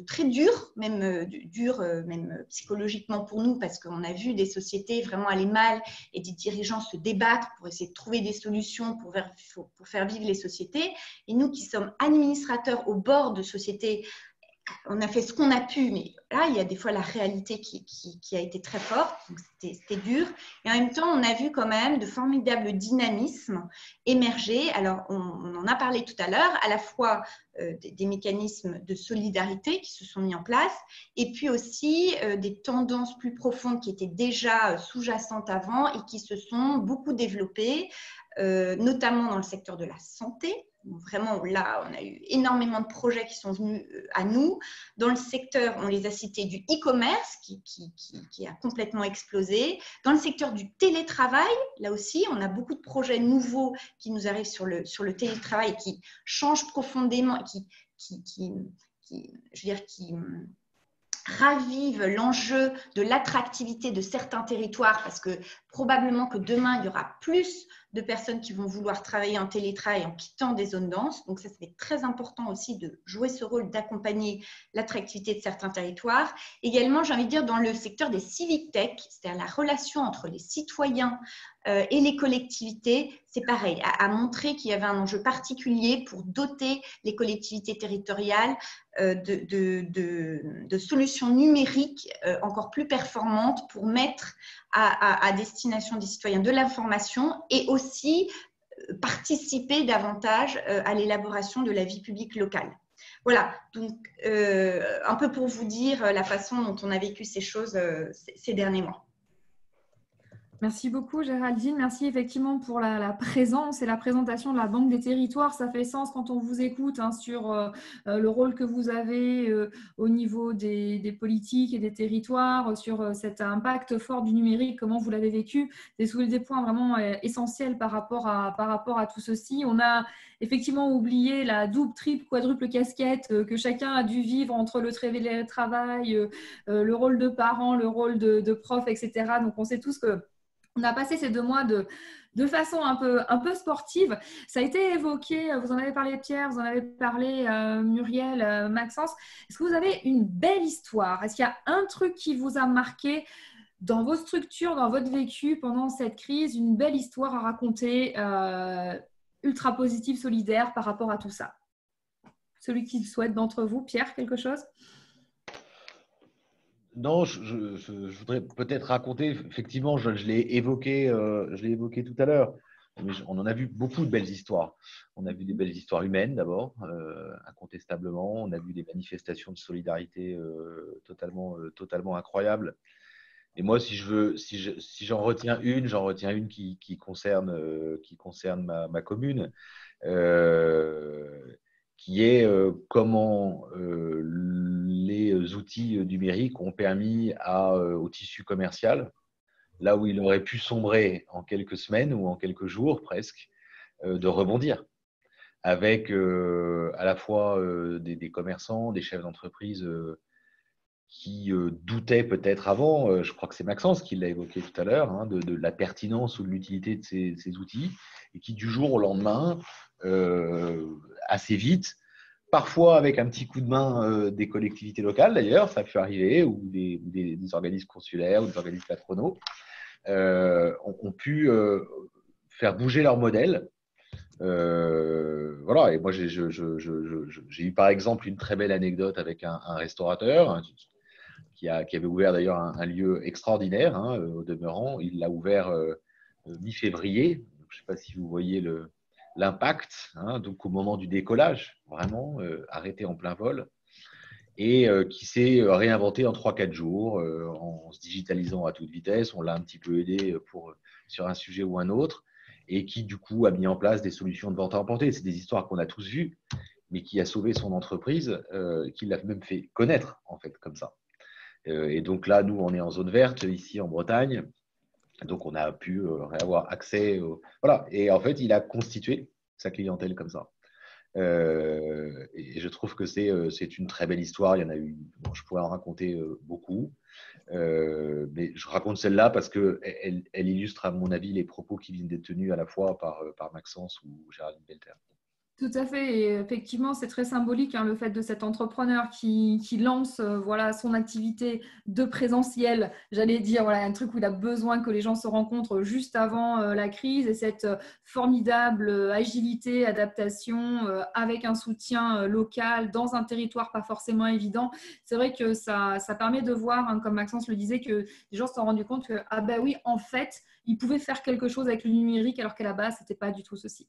très dure, même psychologiquement pour nous, parce qu'on a vu des sociétés vraiment aller mal et des dirigeants se débattre pour essayer de trouver des solutions pour faire vivre les sociétés. Et nous qui sommes administrateurs au bord de sociétés, on a fait ce qu'on a pu, mais là, il y a des fois la réalité qui a été très forte, donc c'était dur. Et en même temps, on a vu quand même de formidables dynamismes émerger. Alors, on en a parlé tout à l'heure, à la fois des mécanismes de solidarité qui se sont mis en place, et puis aussi des tendances plus profondes qui étaient déjà sous-jacentes avant et qui se sont beaucoup développées, notamment dans le secteur de la santé. Vraiment, là, on a eu énormément de projets qui sont venus à nous. Dans le secteur, on les a cités, du e-commerce qui a complètement explosé. Dans le secteur du télétravail, là aussi, on a beaucoup de projets nouveaux qui nous arrivent sur le télétravail et qui changent profondément, qui ravive l'enjeu de l'attractivité de certains territoires parce que probablement que demain, il y aura plus de personnes qui vont vouloir travailler en télétravail en quittant des zones denses. Donc, ça c'est très important aussi de jouer ce rôle d'accompagner l'attractivité de certains territoires. Également, j'ai envie de dire, dans le secteur des civic tech, c'est-à-dire la relation entre les citoyens et les collectivités, c'est pareil, à montrer qu'il y avait un enjeu particulier pour doter les collectivités territoriales de solutions numériques encore plus performantes pour mettre à destination des citoyens de l'information et aussi participer davantage à l'élaboration de la vie publique locale. Voilà, donc un peu pour vous dire la façon dont on a vécu ces choses ces derniers mois. Merci beaucoup Géraldine, merci effectivement pour la présence et la présentation de la Banque des territoires. Ça fait sens quand on vous écoute sur le rôle que vous avez au niveau des politiques et des territoires, sur cet impact fort du numérique, comment vous l'avez vécu. Vous avez soulevé des points vraiment essentiels par rapport à tout ceci. On a effectivement oublié la double, triple, quadruple casquette que chacun a dû vivre entre le travail, le rôle de parent, le rôle de prof, etc. Donc on sait tous que on a passé ces 2 mois de façon un peu sportive. Ça a été évoqué, vous en avez parlé Pierre, vous en avez parlé Muriel, Maxence. Est-ce que vous avez une belle histoire? Est-ce qu'il y a un truc qui vous a marqué dans vos structures, dans votre vécu pendant cette crise, une belle histoire à raconter, ultra positive, solidaire par rapport à tout ça? Celui qui le souhaite d'entre vous, Pierre, quelque chose? Non, je voudrais peut-être raconter, effectivement, je l'ai évoqué tout à l'heure, mais on en a vu beaucoup de belles histoires. On a vu des belles histoires humaines d'abord, incontestablement. On a vu des manifestations de solidarité totalement incroyables. Et moi, si j'en retiens une qui concerne ma commune, qui est comment les outils numériques ont permis au tissu commercial, là où il aurait pu sombrer en quelques semaines ou en quelques jours presque, de rebondir avec à la fois des commerçants, des chefs d'entreprise doutaient peut-être avant, je crois que c'est Maxence qui l'a évoqué tout à l'heure, hein, de la pertinence ou de l'utilité de ces outils, et qui du jour au lendemain, assez vite, parfois avec un petit coup de main des collectivités locales d'ailleurs, ça a pu arriver, ou des organismes consulaires ou des organismes patronaux, ont pu faire bouger leur modèle. Voilà, et moi j'ai eu par exemple une très belle anecdote avec un restaurateur qui avait ouvert d'ailleurs un lieu extraordinaire, hein, au demeurant. Il l'a ouvert mi-février. Je ne sais pas si vous voyez l'impact, hein, donc au moment du décollage, vraiment arrêté en plein vol, et qui s'est réinventé en 3-4 jours en se digitalisant à toute vitesse. On l'a un petit peu aidé sur un sujet ou un autre, et qui du coup a mis en place des solutions de vente à emporter. C'est des histoires qu'on a tous vues, mais qui a sauvé son entreprise, qui l'a même fait connaître en fait comme ça. Et donc là, nous, on est en zone verte ici en Bretagne. Donc, on a pu avoir accès. Voilà. Et en fait, il a constitué sa clientèle comme ça. Et je trouve que c'est une très belle histoire. Il y en a eu, bon, je pourrais en raconter beaucoup. Mais je raconte celle-là parce qu'elle illustre, à mon avis, les propos qui viennent d'être tenus à la fois par Maxence ou Géraldine Belter. Tout à fait, et effectivement, c'est très symbolique, hein, le fait de cet entrepreneur qui lance voilà, son activité de présentiel, j'allais dire, voilà, un truc où il a besoin que les gens se rencontrent juste avant la crise, et cette formidable agilité, adaptation avec un soutien local dans un territoire pas forcément évident. C'est vrai que ça permet de voir, hein, comme Maxence le disait, que les gens se sont rendus compte que, ah ben oui, en fait, ils pouvaient faire quelque chose avec le numérique alors qu'à la base, ce n'était pas du tout ceci.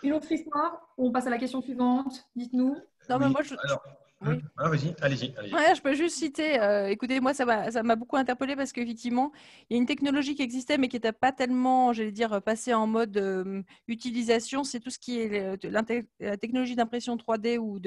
Une autre histoire, on passe à la question suivante. Dites-nous. Non, mais moi, oui. Ah, vas-y, allez-y. Ouais, je peux juste citer, écoutez, moi, ça m'a beaucoup interpellée parce qu'effectivement, il y a une technologie qui existait, mais qui n'était pas tellement, j'allais dire, passée en mode utilisation. C'est tout ce qui est la technologie d'impression 3D ou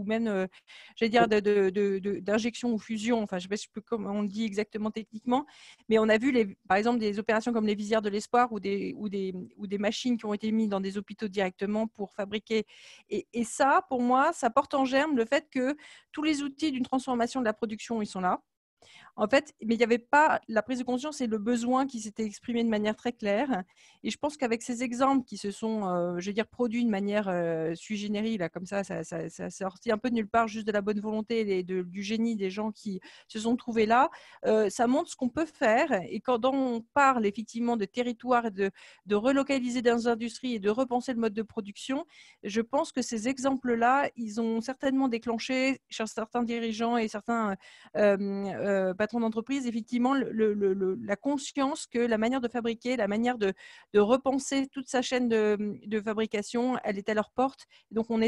même, j'allais dire, d'injection ou fusion. Enfin, je ne sais plus comment on le dit exactement techniquement, mais on a vu, par exemple, des opérations comme les visières de l'espoir ou des machines qui ont été mises dans des hôpitaux directement pour fabriquer. Et ça, pour moi, ça porte en germe le fait que tous les outils d'une transformation de la production, ils sont là. En fait, mais il n'y avait pas la prise de conscience et le besoin qui s'était exprimé de manière très claire. Et je pense qu'avec ces exemples qui se sont, je vais dire, produits de manière sui generis, là, comme ça sorti un peu de nulle part, juste de la bonne volonté et du génie des gens qui se sont trouvés là, ça montre ce qu'on peut faire. Et quand on parle effectivement de territoire et de relocaliser des industries et de repenser le mode de production, je pense que ces exemples-là, ils ont certainement déclenché chez certains dirigeants et certains patron d'entreprise, effectivement, la conscience que la manière de fabriquer, la manière de repenser toute sa chaîne de fabrication, elle est à leur porte. Donc, on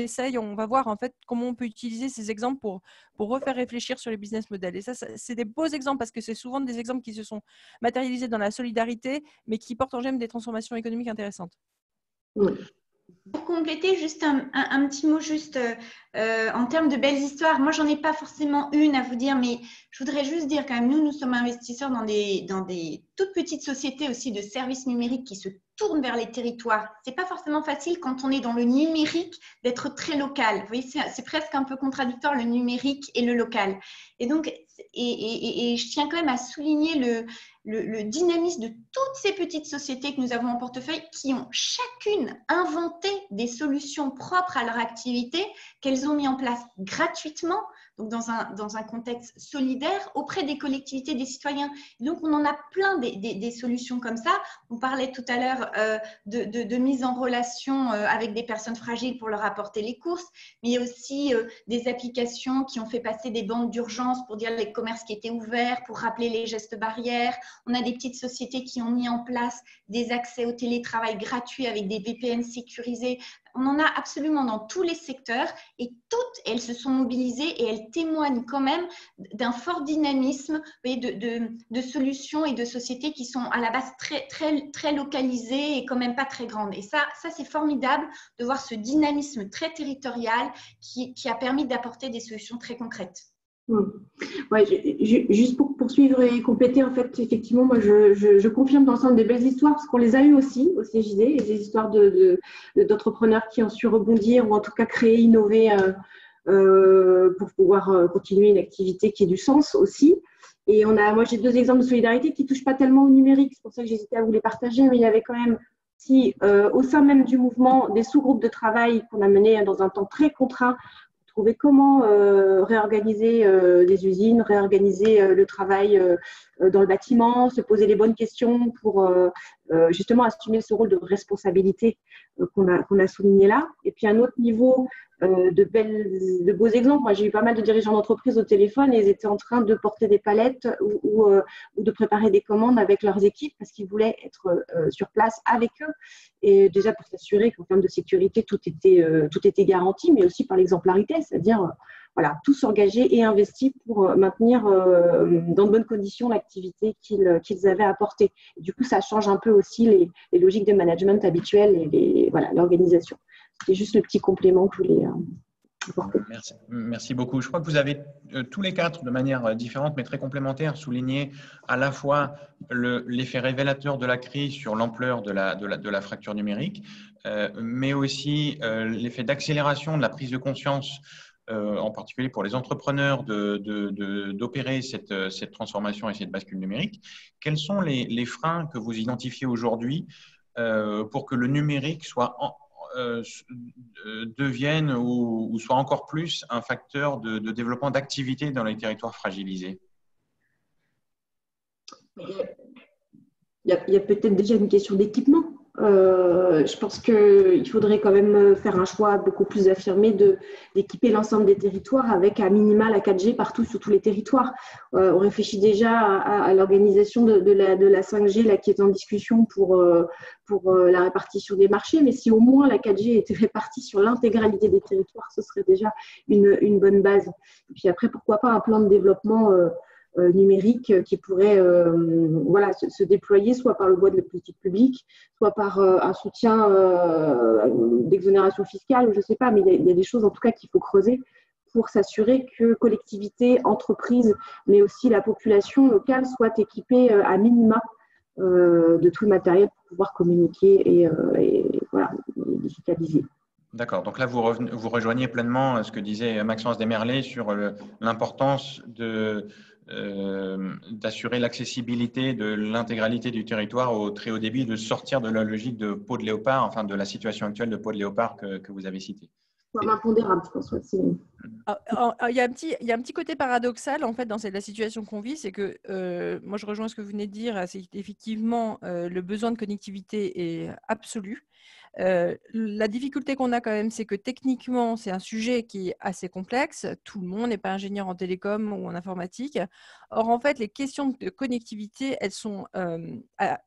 va voir en fait comment on peut utiliser ces exemples pour refaire réfléchir sur les business models. Et ça, c'est des beaux exemples parce que c'est souvent des exemples qui se sont matérialisés dans la solidarité, mais qui portent en germe des transformations économiques intéressantes. Oui. Pour compléter, juste un petit mot juste en termes de belles histoires. Moi, j'en ai pas forcément une à vous dire, mais je voudrais juste dire quand même, nous sommes investisseurs dans des toutes petites sociétés aussi de services numériques qui se tournent vers les territoires. C'est pas forcément facile quand on est dans le numérique d'être très local. Vous voyez, c'est presque un peu contradictoire, le numérique et le local. Et donc, et je tiens quand même à souligner le dynamisme de toutes ces petites sociétés que nous avons en portefeuille qui ont chacune inventé des solutions propres à leur activité qu'elles ont mis en place gratuitement, donc dans un contexte solidaire auprès des collectivités, des citoyens. Et donc, on en a plein des solutions comme ça. On parlait tout à l'heure de mise en relation avec des personnes fragiles pour leur apporter les courses, mais il y a aussi des applications qui ont fait passer des bandes d'urgence pour dire les commerces qui étaient ouverts, pour rappeler les gestes barrières. On a des petites sociétés qui ont mis en place des accès au télétravail gratuits avec des VPN sécurisés. On en a absolument dans tous les secteurs et toutes, elles se sont mobilisées et elles témoignent quand même d'un fort dynamisme de solutions et de sociétés qui sont à la base très, très, très localisées et quand même pas très grandes. Et ça c'est formidable de voir ce dynamisme très territorial qui a permis d'apporter des solutions très concrètes. Ouais, juste pour poursuivre et compléter, en fait, effectivement, moi, je confirme l'ensemble des belles histoires parce qu'on les a eues aussi au CJD, et des histoires d'entrepreneurs qui ont su rebondir ou en tout cas créer, innover pour pouvoir continuer une activité qui ait du sens aussi. Et moi, j'ai 2 exemples de solidarité qui ne touchent pas tellement au numérique. C'est pour ça que j'hésitais à vous les partager, mais il y avait quand même, au sein même du mouvement, des sous-groupes de travail qu'on a menés dans un temps très contraint, trouver comment réorganiser les usines, réorganiser le travail dans le bâtiment, se poser les bonnes questions pour justement assumer ce rôle de responsabilité qu'on a souligné là. Et puis, à un autre niveau, de beaux exemples. Moi, j'ai eu pas mal de dirigeants d'entreprise au téléphone et ils étaient en train de porter des palettes ou de préparer des commandes avec leurs équipes parce qu'ils voulaient être sur place avec eux. Et déjà pour s'assurer qu'en termes de sécurité, tout était garanti, mais aussi par l'exemplarité, c'est-à-dire voilà, tous engagés et investis pour maintenir dans de bonnes conditions l'activité qu'ils avaient apportée. Et du coup, ça change un peu aussi les logiques de management habituelles et l'organisation. C'était juste le petit complément que je voulais apporter. Merci beaucoup. Je crois que vous avez tous les 4, de manière différente mais très complémentaire, souligné à la fois l'effet révélateur de la crise sur l'ampleur de la fracture numérique, mais aussi l'effet d'accélération de la prise de conscience, en particulier pour les entrepreneurs, d'opérer cette transformation et cette bascule numérique. Quels sont les freins que vous identifiez aujourd'hui pour que le numérique devienne ou soit encore plus un facteur de développement d'activité dans les territoires fragilisés? Il y a peut-être déjà une question d'équipement. Je pense qu'il faudrait quand même faire un choix beaucoup plus affirmé d'équiper l'ensemble des territoires avec à minima la 4G partout sur tous les territoires. On réfléchit déjà à l'organisation de la 5G là, qui est en discussion pour la répartition des marchés, mais si au moins la 4G était répartie sur l'intégralité des territoires, ce serait déjà une bonne base. Et puis après, pourquoi pas un plan de développement numérique qui pourrait se déployer soit par le voie de la politique publique, soit par un soutien d'exonération fiscale, je ne sais pas, mais il y a des choses en tout cas qu'il faut creuser pour s'assurer que collectivités, entreprises, mais aussi la population locale soient équipées à minima de tout le matériel pour pouvoir communiquer et digitaliser. D'accord. Donc là, vous rejoignez pleinement ce que disait Maxence Desmerlet sur l'importance d'assurer l'accessibilité de l'intégralité du territoire au très haut débit, de sortir de la logique de peau de léopard, enfin de la situation actuelle de peau de léopard que vous avez citée. Comme impondérable, je pense aussi. Il y a un petit côté paradoxal en fait dans la situation qu'on vit, c'est que moi je rejoins ce que vous venez de dire, c'est effectivement le besoin de connectivité est absolu. La difficulté qu'on a quand même, c'est que techniquement, c'est un sujet qui est assez complexe. Tout le monde n'est pas ingénieur en télécom ou en informatique. Or, en fait, les questions de connectivité, elles sont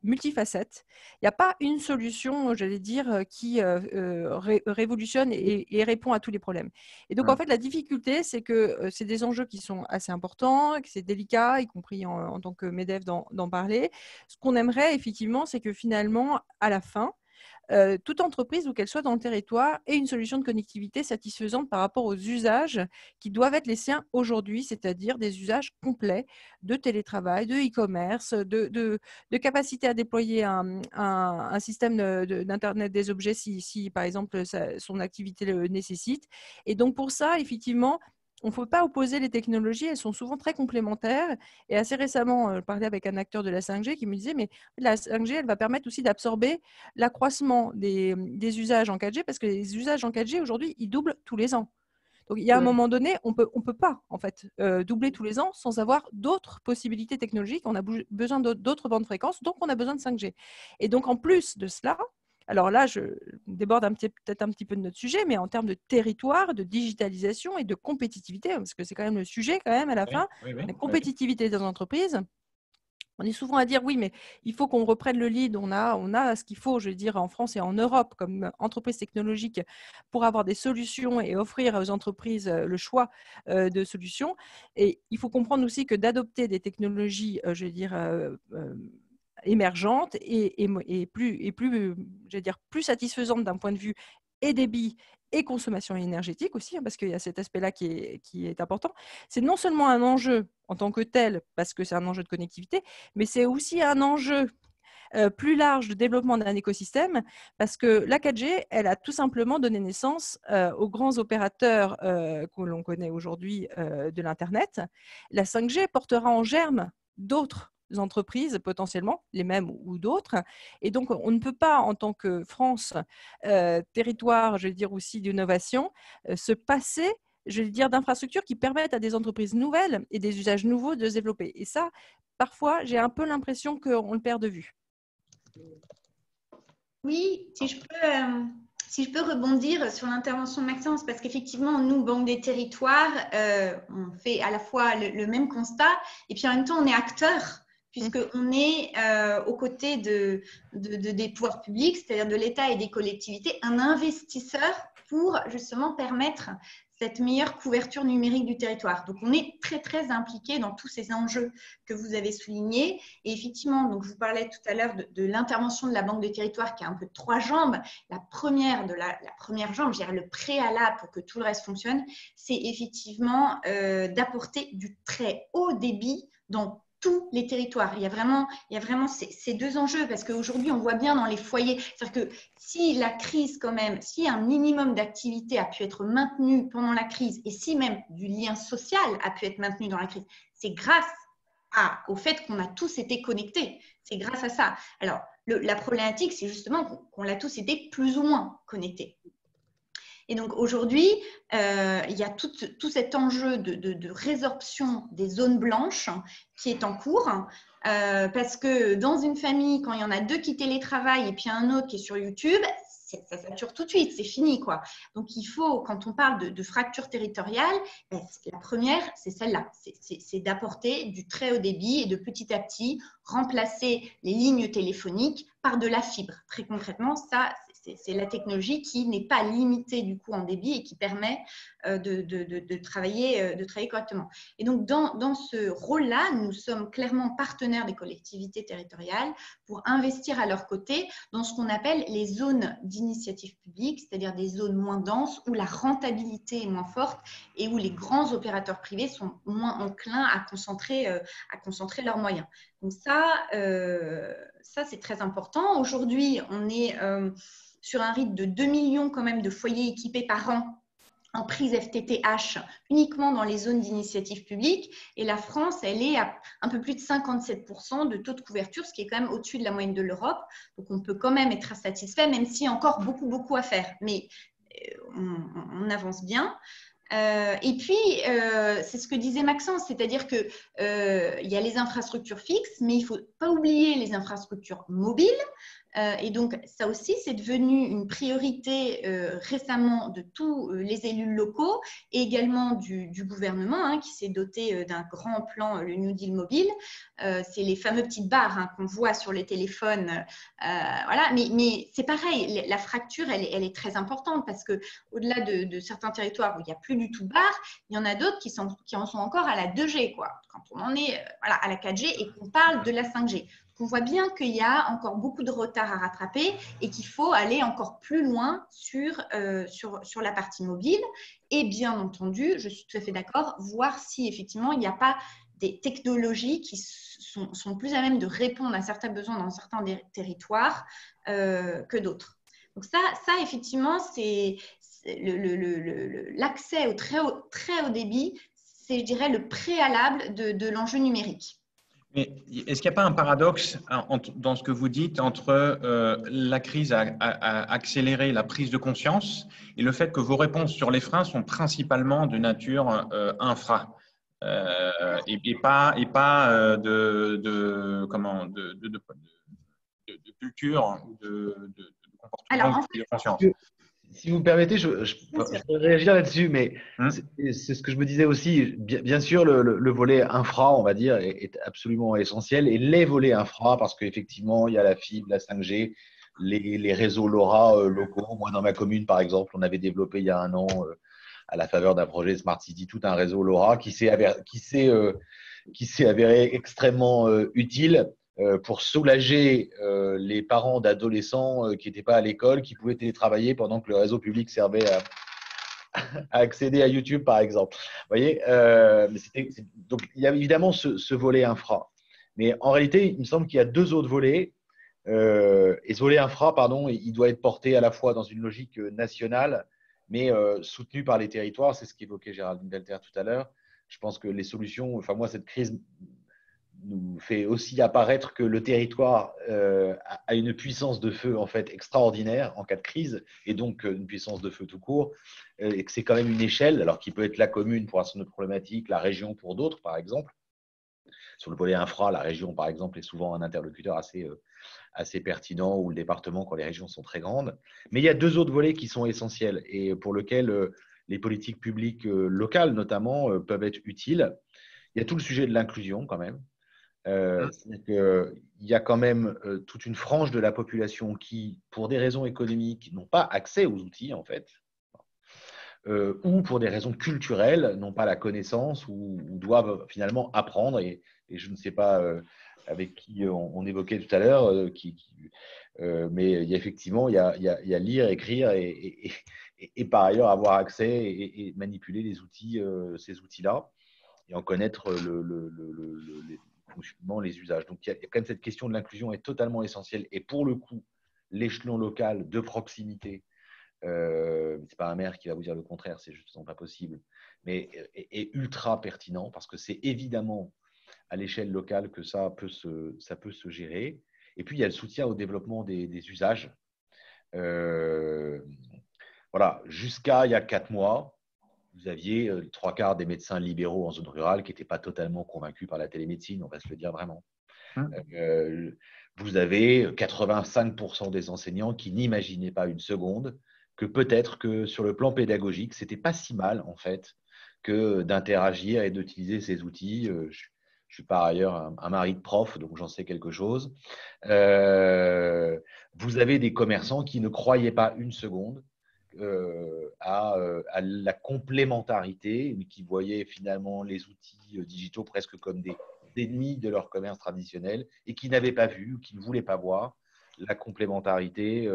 multifacettes. Il n'y a pas une solution, j'allais dire, qui révolutionne et répond à tous les problèmes. Et donc, en fait, la difficulté, c'est que c'est des enjeux qui sont assez importants, que c'est délicat, y compris en tant que MEDEF d'en parler. Ce qu'on aimerait, effectivement, c'est que finalement, à la fin, toute entreprise, où qu'elle soit dans le territoire, ait une solution de connectivité satisfaisante par rapport aux usages qui doivent être les siens aujourd'hui, c'est-à-dire des usages complets de télétravail, de e-commerce, de capacité à déployer un système d'Internet des objets si par exemple, son activité le nécessite. Et donc, pour ça, effectivement, on ne peut pas opposer les technologies, elles sont souvent très complémentaires. Et assez récemment, je parlais avec un acteur de la 5G qui me disait, mais la 5G, elle va permettre aussi d'absorber l'accroissement des usages en 4G, parce que les usages en 4G, aujourd'hui, ils doublent tous les ans. Donc, il y a un moment donné, on peut pas en fait, doubler tous les ans sans avoir d'autres possibilités technologiques. On a besoin d'autres bandes fréquences, donc on a besoin de 5G. Et donc, en plus de cela, alors là, je déborde peut-être un petit peu de notre sujet, mais en termes de territoire, de digitalisation et de compétitivité, parce que c'est quand même le sujet quand même à la fin, la compétitivité des entreprises. On est souvent à dire oui, mais il faut qu'on reprenne le lead. On a ce qu'il faut, je veux dire, en France et en Europe comme entreprise technologique pour avoir des solutions et offrir aux entreprises le choix de solutions. Et il faut comprendre aussi que d'adopter des technologies, je veux dire, émergentes et plus je veux dire, plus satisfaisantes d'un point de vue et débit et consommation énergétique aussi, parce qu'il y a cet aspect-là qui est important. C'est non seulement un enjeu en tant que tel, parce que c'est un enjeu de connectivité, mais c'est aussi un enjeu plus large de développement d'un écosystème, parce que la 4G, elle a tout simplement donné naissance aux grands opérateurs que l'on connaît aujourd'hui de l'Internet. La 5G portera en germe d'autres entreprises, potentiellement, les mêmes ou d'autres. Et donc, on ne peut pas, en tant que France, territoire, je veux dire aussi d'innovation, se passer, je veux dire, d'infrastructures qui permettent à des entreprises nouvelles et des usages nouveaux de se développer. Et ça, parfois, j'ai un peu l'impression qu'on le perd de vue. Oui, si je peux rebondir sur l'intervention de Maxence, parce qu'effectivement, nous, Banque des Territoires, on fait à la fois le même constat et puis en même temps, on est acteur, puisqu'on est aux côtés des pouvoirs publics, c'est-à-dire de l'État et des collectivités, un investisseur pour justement permettre cette meilleure couverture numérique du territoire. Donc, on est très, très impliqué dans tous ces enjeux que vous avez soulignés. Et effectivement, donc, je vous parlais tout à l'heure de l'intervention de la Banque des Territoires qui a un peu 3 jambes. La première jambe, je dirais le préalable pour que tout le reste fonctionne, c'est effectivement d'apporter du très haut débit dans tous les territoires. Il y a vraiment ces 2 enjeux parce qu'aujourd'hui, on voit bien dans les foyers, c'est-à-dire que si la crise quand même, si un minimum d'activité a pu être maintenu pendant la crise et si même du lien social a pu être maintenu dans la crise, c'est grâce au fait qu'on a tous été connectés. C'est grâce à ça. Alors, la problématique, c'est justement qu'on a tous été plus ou moins connectés. Et donc aujourd'hui, il y a tout cet enjeu de résorption des zones blanches qui est en cours parce que dans une famille, quand il y en a 2 qui télétravaillent et puis un autre qui est sur YouTube, ça sature tout de suite, c'est fini, quoi. Donc il faut, quand on parle de fracture territoriale, la première, c'est celle-là, c'est d'apporter du très haut débit et de petit à petit remplacer les lignes téléphoniques par de la fibre. Très concrètement, ça, c'est la technologie qui n'est pas limitée du coup en débit et qui permet de travailler correctement. Et donc, dans ce rôle-là, nous sommes clairement partenaires des collectivités territoriales pour investir à leur côté dans ce qu'on appelle les zones d'initiative publique, c'est-à-dire des zones moins denses où la rentabilité est moins forte et où les grands opérateurs privés sont moins enclins à concentrer leurs moyens. Donc ça c'est très important. Aujourd'hui, on est sur un rythme de 2 millions quand même de foyers équipés par an en prise FTTH uniquement dans les zones d'initiative publique. Et la France, elle est à un peu plus de 57% de taux de couverture, ce qui est quand même au-dessus de la moyenne de l'Europe. Donc, on peut quand même être satisfait, même s'il y a encore beaucoup, beaucoup à faire. Mais on avance bien. Et puis, c'est ce que disait Maxence, c'est-à-dire qu'il y a les infrastructures fixes, mais il ne faut pas oublier les infrastructures mobiles. Et donc, ça aussi, c'est devenu une priorité récemment de tous les élus locaux et également du gouvernement qui s'est doté d'un grand plan, le New Deal mobile. C'est les fameux petites barres qu'on voit sur les téléphones. Voilà. Mais c'est pareil, la fracture, elle est très importante parce qu'au-delà de certains territoires où il n'y a plus du tout de barres, il y en a d'autres qui en sont encore à la 2G, quoi, quand on en est à la 4G et qu'on parle de la 5G. On voit bien qu'il y a encore beaucoup de retard à rattraper et qu'il faut aller encore plus loin sur la partie mobile. Et bien entendu, je suis tout à fait d'accord, voir si effectivement il n'y a pas des technologies qui sont plus à même de répondre à certains besoins dans certains territoires que d'autres. Donc ça effectivement, c'est l'accès au très haut débit, c'est, je dirais, le préalable de l'enjeu numérique. Mais est-ce qu'il n'y a pas un paradoxe dans ce que vous dites entre la crise a accéléré la prise de conscience et le fait que vos réponses sur les freins sont principalement de nature infra et pas de culture ou de comportement de conscience? Si vous me permettez, je peux réagir là-dessus, mais c'est ce que je me disais aussi. Bien sûr, le volet infra, on va dire, est absolument essentiel. Et les volets infra, parce qu'effectivement, il y a la fibre, la 5G, les réseaux LoRa locaux. Moi, dans ma commune, par exemple, on avait développé il y a 1 an, à la faveur d'un projet Smart City, tout un réseau LoRa qui s'est avéré extrêmement utile pour soulager les parents d'adolescents qui n'étaient pas à l'école, qui pouvaient télétravailler pendant que le réseau public servait à accéder à YouTube, par exemple. Vous voyez, donc il y a évidemment ce volet infra. Mais en réalité, il me semble qu'il y a 2 autres volets Et ce volet infra, pardon, il doit être porté à la fois dans une logique nationale, mais soutenu par les territoires. C'est ce qu'évoquait Géraldine Delter tout à l'heure. Je pense que les solutions, enfin moi, cette crise nous fait aussi apparaître que le territoire a une puissance de feu en fait extraordinaire en cas de crise, et donc une puissance de feu tout court, et que c'est quand même une échelle, alors qui peut être la commune pour un certain nombre de problématiques, la région pour d'autres, par exemple. Sur le volet infra, la région, par exemple, est souvent un interlocuteur assez pertinent, ou le département quand les régions sont très grandes. Mais il y a deux autres volets qui sont essentiels et pour lesquels les politiques publiques locales, notamment, peuvent être utiles. Il y a tout le sujet de l'inclusion quand même. Il y a quand même toute une frange de la population qui, pour des raisons économiques, n'ont pas accès aux outils, en fait, ou pour des raisons culturelles, n'ont pas la connaissance ou doivent finalement apprendre. Et je ne sais pas avec qui on évoquait tout à l'heure, mais il y a effectivement, il y a lire, écrire et par ailleurs avoir accès et manipuler les outils, ces outils-là, et en connaître les fonctionnements, les usages. Donc, il y a quand même cette question de l'inclusion est totalement essentielle. Et pour le coup, l'échelon local de proximité, c'est pas un maire qui va vous dire le contraire, c'est justement pas possible, mais est ultra pertinent parce que c'est évidemment à l'échelle locale que ça peut se gérer. Et puis, il y a le soutien au développement des usages. Voilà, jusqu'à il y a 4 mois, vous aviez 3/4 des médecins libéraux en zone rurale qui n'étaient pas totalement convaincus par la télémédecine, on va se le dire vraiment. Vous avez 85% des enseignants qui n'imaginaient pas une seconde que peut-être que sur le plan pédagogique, ce n'était pas si mal en fait que d'interagir et d'utiliser ces outils. Je suis par ailleurs un mari de prof, donc j'en sais quelque chose. Vous avez des commerçants qui ne croyaient pas une seconde à la complémentarité, mais qui voyaient finalement les outils digitaux presque comme des ennemis de leur commerce traditionnel et qui n'avaient pas vu ou qui ne voulaient pas voir la complémentarité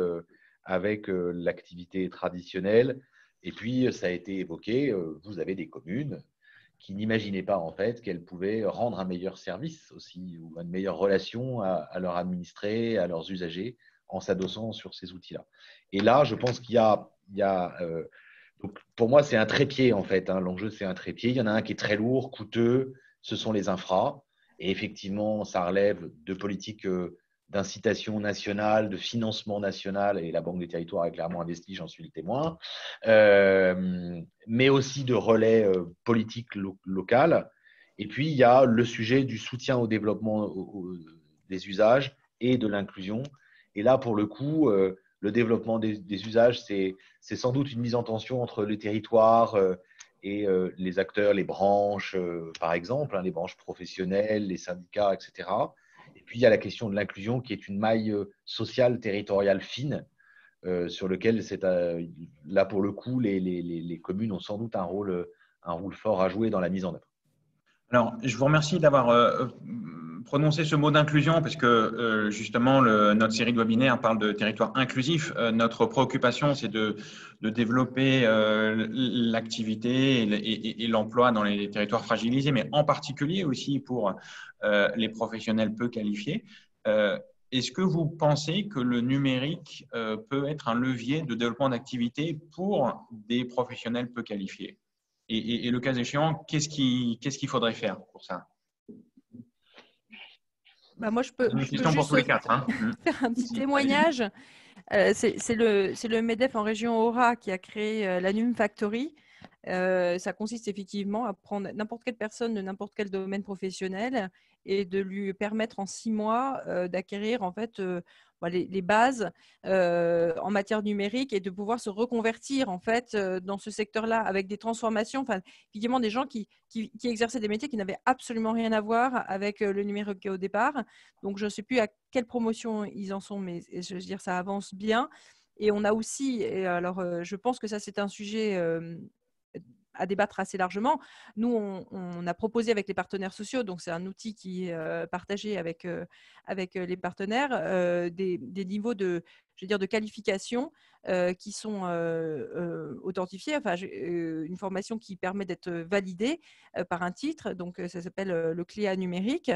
avec l'activité traditionnelle. Et puis, ça a été évoqué, vous avez des communes qui n'imaginaient pas en fait qu'elles pouvaient rendre un meilleur service aussi, ou une meilleure relation à leurs administrés, à leurs usagers, en s'adossant sur ces outils-là. Et là, je pense qu'il y a donc pour moi, c'est un trépied en fait. L'enjeu, c'est un trépied. Il y en a un qui est très lourd, coûteux, ce sont les infras. Et effectivement, ça relève de politiques d'incitation nationale, de financement national, et la Banque des Territoires a clairement investi, j'en suis le témoin, mais aussi de relais politiques local. Et puis, il y a le sujet du soutien au développement des usages et de l'inclusion. Et là, pour le coup, le développement des usages, c'est sans doute une mise en tension entre les territoires et les acteurs, les branches, par exemple, les branches professionnelles, les syndicats, etc. Et puis, il y a la question de l'inclusion qui est une maille sociale, territoriale fine, sur lequel, là, pour le coup, les communes ont sans doute un rôle fort à jouer dans la mise en œuvre. Alors, je vous remercie d'avoir prononcé ce mot d'inclusion parce que justement, notre série de webinaires parle de territoire inclusif. Notre préoccupation, c'est de développer l'activité et l'emploi dans les territoires fragilisés, mais en particulier aussi pour les professionnels peu qualifiés. Est-ce que vous pensez que le numérique peut être un levier de développement d'activité pour des professionnels peu qualifiés ? Et le cas échéant, qu'est-ce qu'il faudrait faire pour ça? Moi, je peux juste pour tous les quatre, faire un petit témoignage. C'est le MEDEF en région Aura qui a créé la NUM Factory. Ça consiste effectivement à prendre n'importe quelle personne de n'importe quel domaine professionnel et de lui permettre en 6 mois d'acquérir en fait les bases en matière numérique et de pouvoir se reconvertir en fait dans ce secteur-là avec des transformations. Enfin, évidemment, des gens qui exerçaient des métiers qui n'avaient absolument rien à voir avec le numérique au départ. Donc, je ne sais plus à quelle promotion ils en sont, mais je veux dire, ça avance bien. Et on a aussi, et alors je pense que ça c'est un sujet à débattre assez largement. Nous, on a proposé avec les partenaires sociaux, donc c'est un outil qui est partagé avec les partenaires, des niveaux de, je veux dire, de qualifications qui sont authentifiées, enfin, une formation qui permet d'être validée par un titre, donc ça s'appelle le CLIA numérique.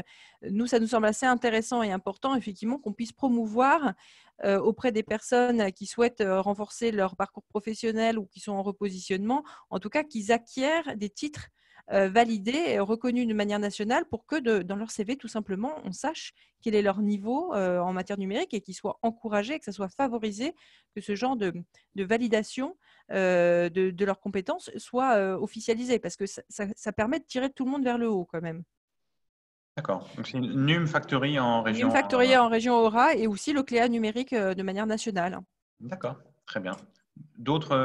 Nous, ça nous semble assez intéressant et important, effectivement, qu'on puisse promouvoir auprès des personnes qui souhaitent renforcer leur parcours professionnel ou qui sont en repositionnement, en tout cas qu'ils acquièrent des titres validés et reconnus de manière nationale pour que dans leur CV, tout simplement, on sache quel est leur niveau en matière numérique et qu'ils soient encouragés, que ça soit favorisé, que ce genre de validation de leurs compétences soit officialisé, parce que ça permet de tirer tout le monde vers le haut quand même. D'accord. Donc, c'est une NUM Factory en région. Une Factory en région Aura et aussi le CLIA numérique de manière nationale. D'accord, très bien. D'autres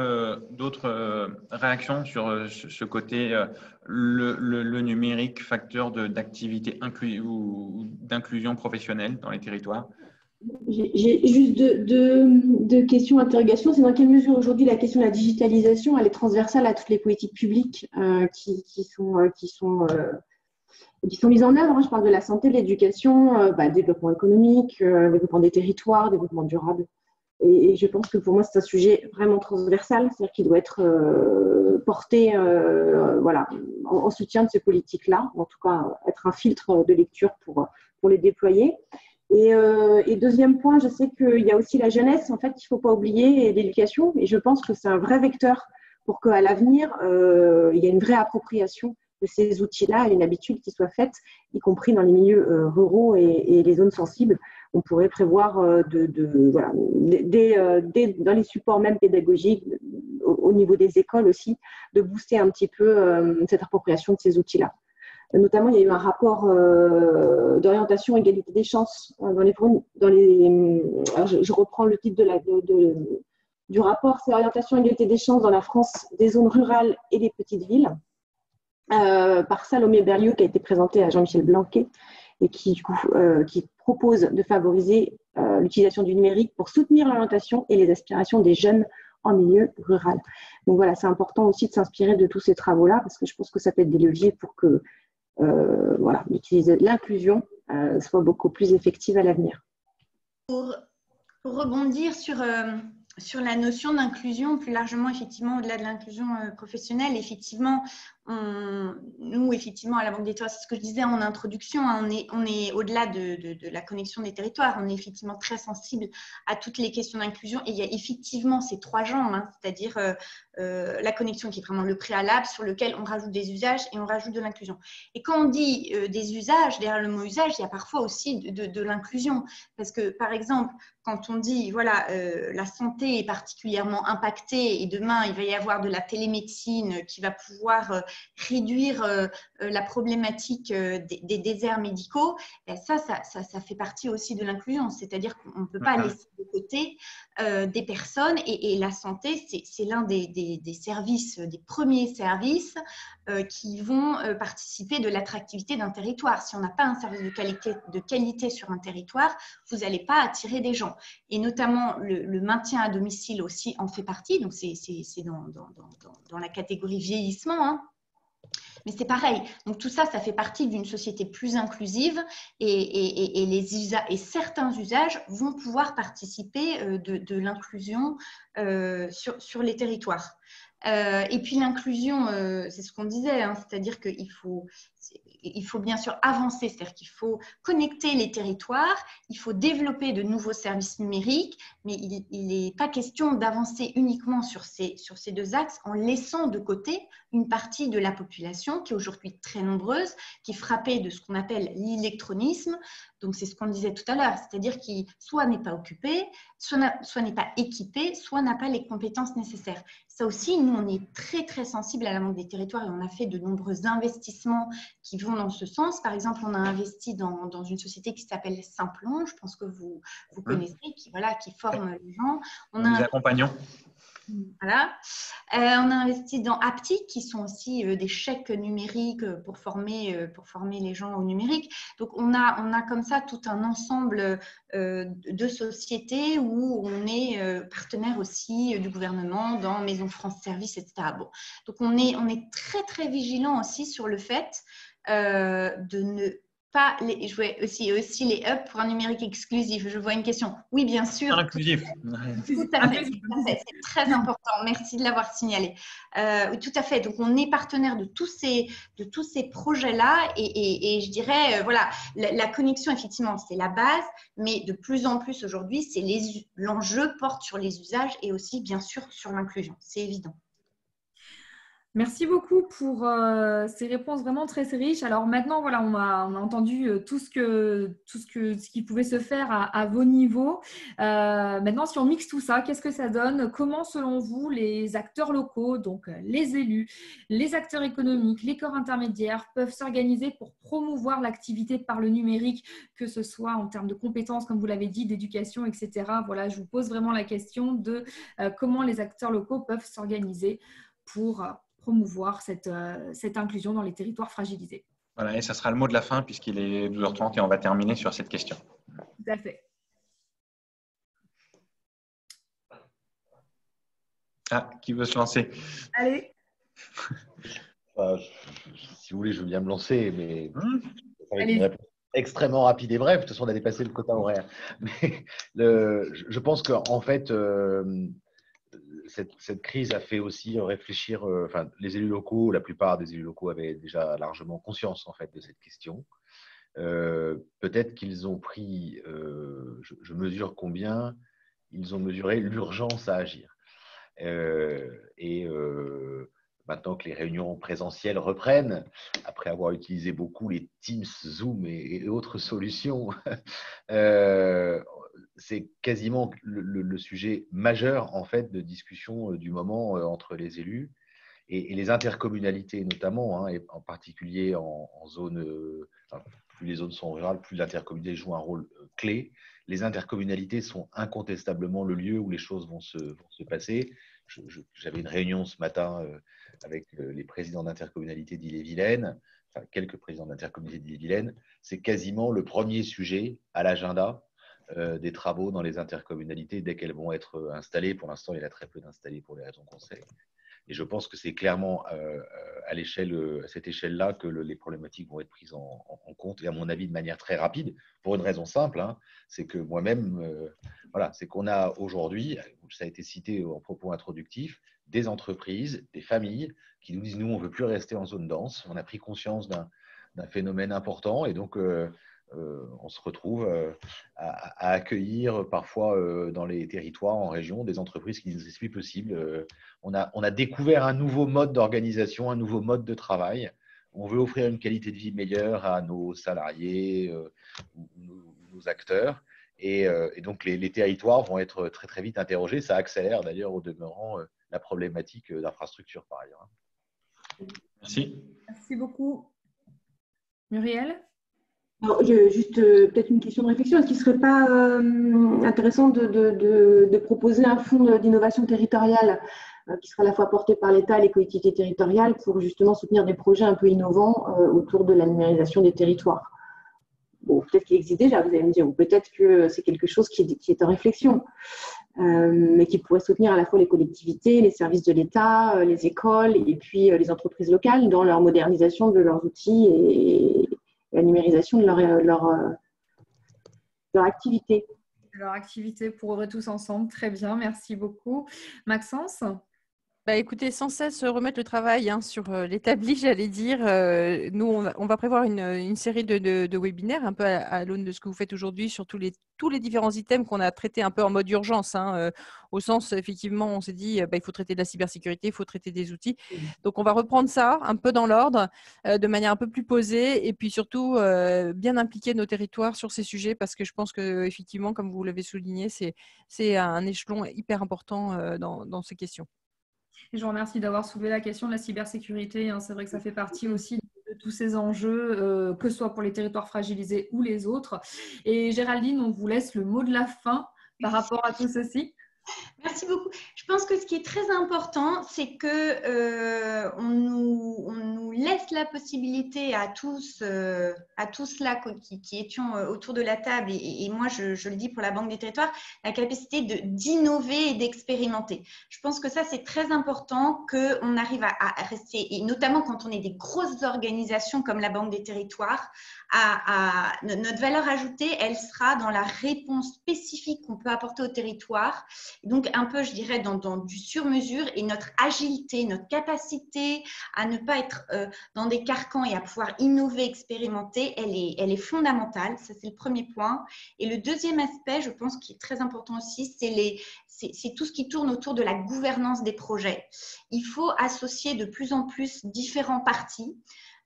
réactions sur ce côté, le numérique facteur d'activité ou d'inclusion professionnelle dans les territoires? J'ai juste deux questions, interrogations. C'est dans quelle mesure aujourd'hui la question de la digitalisation, elle est transversale à toutes les politiques publiques qui sont mises en œuvre. Je parle de la santé, de l'éducation, développement économique, développement des territoires, développement durable. Et je pense que pour moi, c'est un sujet vraiment transversal, c'est-à-dire qu'il doit être porté en soutien de ces politiques-là, en tout cas être un filtre de lecture pour les déployer. Et deuxième point, je sais qu'il y a aussi la jeunesse, en fait, qu'il ne faut pas oublier, et l'éducation. Et je pense que c'est un vrai vecteur pour qu'à l'avenir, il y ait une vraie appropriation de ces outils-là et une habitude qui soit faite, y compris dans les milieux ruraux et les zones sensibles. On pourrait prévoir dans les supports même pédagogiques, au niveau des écoles aussi, de booster un petit peu cette appropriation de ces outils-là. Notamment, il y a eu un rapport d'orientation égalité des chances je reprends le titre du rapport, c'est orientation égalité des chances dans la France des zones rurales et des petites villes, par Salomé Berliot, qui a été présenté à Jean-Michel Blanquet et qui propose de favoriser l'utilisation du numérique pour soutenir l'orientation et les aspirations des jeunes en milieu rural. Donc voilà, c'est important aussi de s'inspirer de tous ces travaux-là parce que je pense que ça peut être des leviers pour que l'inclusion soit beaucoup plus effective à l'avenir. Pour rebondir sur la notion d'inclusion, plus largement, effectivement, au-delà de l'inclusion professionnelle, effectivement, nous, effectivement, à la Banque des Territoires, c'est ce que je disais en introduction, hein, on est au-delà de la connexion des territoires, on est effectivement très sensible à toutes les questions d'inclusion et il y a effectivement ces trois jambes, hein, c'est-à-dire la connexion qui est vraiment le préalable sur lequel on rajoute des usages et on rajoute de l'inclusion. Et quand on dit des usages, derrière le mot usage, il y a parfois aussi de l'inclusion parce que, par exemple, quand on dit, voilà, la santé est particulièrement impactée et demain, il va y avoir de la télémédecine qui va pouvoir réduire la problématique des déserts médicaux, ça fait partie aussi de l'inclusion. C'est-à-dire qu'on ne peut pas laisser de côté des personnes et la santé, c'est l'un des services, des premiers services qui vont participer de l'attractivité d'un territoire. Si on n'a pas un service de qualité sur un territoire, vous n'allez pas attirer des gens. Et notamment, le maintien à domicile aussi en fait partie. Donc, c'est dans la catégorie vieillissement, hein. Mais c'est pareil. Donc, tout ça, ça fait partie d'une société plus inclusive et certains usages vont pouvoir participer de l'inclusion sur les territoires. Et puis l'inclusion, c'est ce qu'on disait, hein, c'est-à-dire qu'il faut bien sûr avancer, c'est-à-dire qu'il faut connecter les territoires, il faut développer de nouveaux services numériques, mais il n'est pas question d'avancer uniquement sur ces deux axes en laissant de côté une partie de la population qui est aujourd'hui très nombreuse, qui est frappée de ce qu'on appelle l'électronisme. Donc, c'est ce qu'on disait tout à l'heure, c'est-à-dire qui soit n'est pas occupé, soit n'est pas équipé, soit n'a pas les compétences nécessaires. Ça aussi, nous, on est très, très sensibles à la Banque des Territoires et on a fait de nombreux investissements qui vont dans ce sens. Par exemple, on a investi dans une société qui s'appelle Simplon, je pense que vous connaissez, qui forme les gens. Nous les accompagnons. Voilà. On a investi dans Aptic, qui sont aussi des chèques numériques pour former les gens au numérique. Donc, on a comme ça tout un ensemble de sociétés où on est partenaire aussi du gouvernement dans Maison France Service, etc. Bon. Donc, on est très, très vigilant aussi sur le fait de ne pas les, je vois aussi les hubs pour un numérique exclusif. Je vois une question. Oui, bien sûr. Inclusif. Tout à fait. C'est très important. Merci de l'avoir signalé. Oui, tout à fait. Donc, on est partenaire de tous ces projets-là et je dirais, voilà, la connexion, effectivement, c'est la base, mais de plus en plus aujourd'hui, l'enjeu porte sur les usages et aussi, bien sûr, sur l'inclusion. C'est évident. Merci beaucoup pour ces réponses vraiment très riches. Alors maintenant, voilà, on a entendu tout ce qui pouvait se faire à vos niveaux. Maintenant, si on mixe tout ça, qu'est-ce que ça donne? Comment, selon vous, les acteurs locaux, donc les élus, les acteurs économiques, les corps intermédiaires, peuvent s'organiser pour promouvoir l'activité par le numérique, que ce soit en termes de compétences, comme vous l'avez dit, d'éducation, etc. Voilà, je vous pose vraiment la question de comment les acteurs locaux peuvent s'organiser pour promouvoir cette inclusion dans les territoires fragilisés. Voilà, et ça sera le mot de la fin puisqu'il est 12h30 et on va terminer sur cette question. Tout à fait. Ah, qui veut se lancer? Allez. Si vous voulez, je veux bien me lancer, mais avec Allez. une réponse extrêmement rapide et brève. De toute façon, on a dépassé le quota horaire. Mais je pense qu'en fait, cette crise a fait aussi réfléchir, enfin, les élus locaux, la plupart des élus locaux avaient déjà largement conscience en fait de cette question. Peut-être qu'ils ont pris, je mesure combien, ils ont mesuré l'urgence à agir. Maintenant que les réunions présentielles reprennent, après avoir utilisé beaucoup les Teams, Zoom et autres solutions, c'est quasiment le sujet majeur en fait de discussion du moment entre les élus et les intercommunalités notamment, hein, et en particulier en zone, plus les zones sont rurales, plus l'intercommunalité joue un rôle clé. Les intercommunalités sont incontestablement le lieu où les choses vont se passer. J'avais une réunion ce matin avec les présidents d'intercommunalités d'Ille-et-Vilaine, enfin quelques présidents d'intercommunalités d'Ille-et-Vilaine. C'est quasiment le premier sujet à l'agenda des travaux dans les intercommunalités dès qu'elles vont être installées. Pour l'instant, il y en a très peu d'installées pour les raisons qu'on sait. Et je pense que c'est clairement à cette échelle-là que les problématiques vont être prises en compte, et à mon avis de manière très rapide, pour une raison simple, hein, c'est que moi-même, voilà, c'est qu'on a aujourd'hui, ça a été cité en propos introductifs, des entreprises, des familles qui nous disent, nous, on ne veut plus rester en zone dense, on a pris conscience d'un phénomène important, et donc on se retrouve à accueillir parfois dans les territoires, en région, des entreprises qui disent c'est plus possible. On a découvert un nouveau mode d'organisation, un nouveau mode de travail. On veut offrir une qualité de vie meilleure à nos salariés, nos acteurs. Et donc, les territoires vont être très, très vite interrogés. Ça accélère d'ailleurs au demeurant la problématique d'infrastructure par ailleurs. Merci. Merci beaucoup. Muriel ? Alors, juste peut-être une question de réflexion. Est-ce qu'il ne serait pas intéressant de proposer un fonds d'innovation territoriale qui sera à la fois porté par l'État et les collectivités territoriales pour justement soutenir des projets un peu innovants autour de la numérisation des territoires? Bon, peut-être qu'il existe déjà, vous allez me dire, ou peut-être que c'est quelque chose qui est en réflexion, mais qui pourrait soutenir à la fois les collectivités, les services de l'État, les écoles et puis les entreprises locales dans leur modernisation de leurs outils et la numérisation de leur activité. Leur activité pour œuvrer tous ensemble. Très bien, merci beaucoup. Maxence ? Bah, écoutez, sans cesse remettre le travail sur l'établi, j'allais dire. Nous, on va prévoir une série de webinaires un peu à l'aune de ce que vous faites aujourd'hui sur tous les différents items qu'on a traités un peu en mode urgence. Au sens, effectivement, on s'est dit il faut traiter de la cybersécurité, il faut traiter des outils. Donc, on va reprendre ça un peu dans l'ordre, de manière un peu plus posée et puis surtout bien impliquer nos territoires sur ces sujets parce que je pense qu'effectivement, comme vous l'avez souligné, c'est un échelon hyper important dans ces questions. Je vous remercie d'avoir soulevé la question de la cybersécurité. C'est vrai que ça fait partie aussi de tous ces enjeux, que ce soit pour les territoires fragilisés ou les autres. Et Géraldine, on vous laisse le mot de la fin par rapport à tout ceci. Merci beaucoup. Je pense que ce qui est très important, c'est qu'on nous laisse la possibilité à tous là qui étions autour de la table, et moi je le dis pour la Banque des Territoires, la capacité d'innover et d'expérimenter. Je pense que ça c'est très important qu'on arrive à rester, et notamment quand on est des grosses organisations comme la Banque des Territoires, notre valeur ajoutée, elle sera dans la réponse spécifique qu'on peut apporter au territoire. Donc un peu, je dirais, dans du sur-mesure, et notre agilité, notre capacité à ne pas être dans des carcans et à pouvoir innover, expérimenter, elle est fondamentale. Ça, c'est le premier point. Et le deuxième aspect, je pense, qui est très important aussi, c'est tout ce qui tourne autour de la gouvernance des projets. Il faut associer de plus en plus différents partis,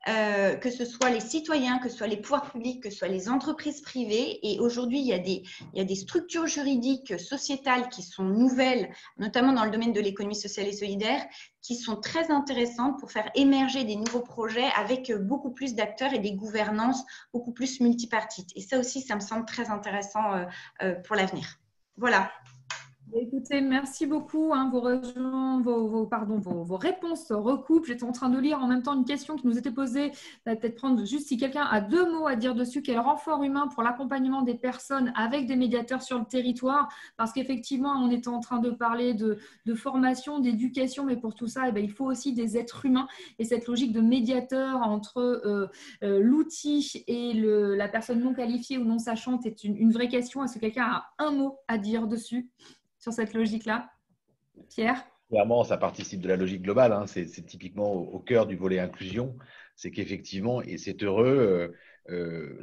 que ce soit les citoyens, que ce soit les pouvoirs publics, que ce soit les entreprises privées. Et aujourd'hui, il y a des structures juridiques sociétales qui sont nouvelles, notamment dans le domaine de l'économie sociale et solidaire, qui sont très intéressantes pour faire émerger des nouveaux projets avec beaucoup plus d'acteurs et des gouvernances beaucoup plus multipartites. Et ça aussi, ça me semble très intéressant pour l'avenir. Voilà. Écoutez, merci beaucoup. Vos réponses recoupent. J'étais en train de lire en même temps une question qui nous était posée. Peut-être prendre juste si quelqu'un a 2 mots à dire dessus. Quel renfort humain pour l'accompagnement des personnes avec des médiateurs sur le territoire? Parce qu'effectivement, on était en train de parler de formation, d'éducation, mais pour tout ça, il faut aussi des êtres humains. Et cette logique de médiateur entre l'outil et la personne non qualifiée ou non sachante est une vraie question. Est-ce que quelqu'un a un mot à dire dessus? Sur cette logique-là, Pierre? Clairement, ça participe de la logique globale. Hein. C'est typiquement au cœur du volet inclusion. C'est qu'effectivement, et c'est heureux,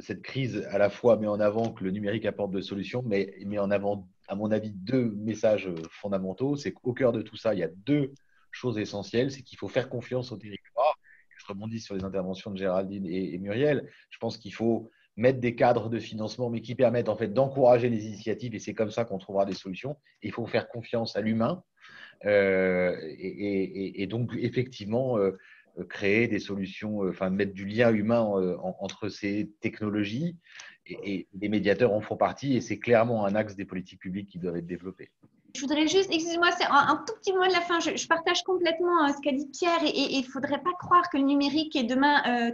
cette crise à la fois met en avant que le numérique apporte de solutions, mais met en avant, à mon avis, 2 messages fondamentaux. C'est qu'au cœur de tout ça, il y a 2 choses essentielles. C'est qu'il faut faire confiance au territoire. Je rebondis sur les interventions de Géraldine et Muriel. Je pense qu'il faut mettre des cadres de financement, mais qui permettent en fait d'encourager les initiatives, et c'est comme ça qu'on trouvera des solutions. Il faut faire confiance à l'humain et donc effectivement créer des solutions, mettre du lien humain entre ces technologies, et les médiateurs en font partie, et c'est clairement un axe des politiques publiques qui doivent être développées. Je voudrais juste, excusez-moi, c'est un tout petit mot de la fin. Je partage complètement ce qu'a dit Pierre, et il ne faudrait pas croire que le numérique est demain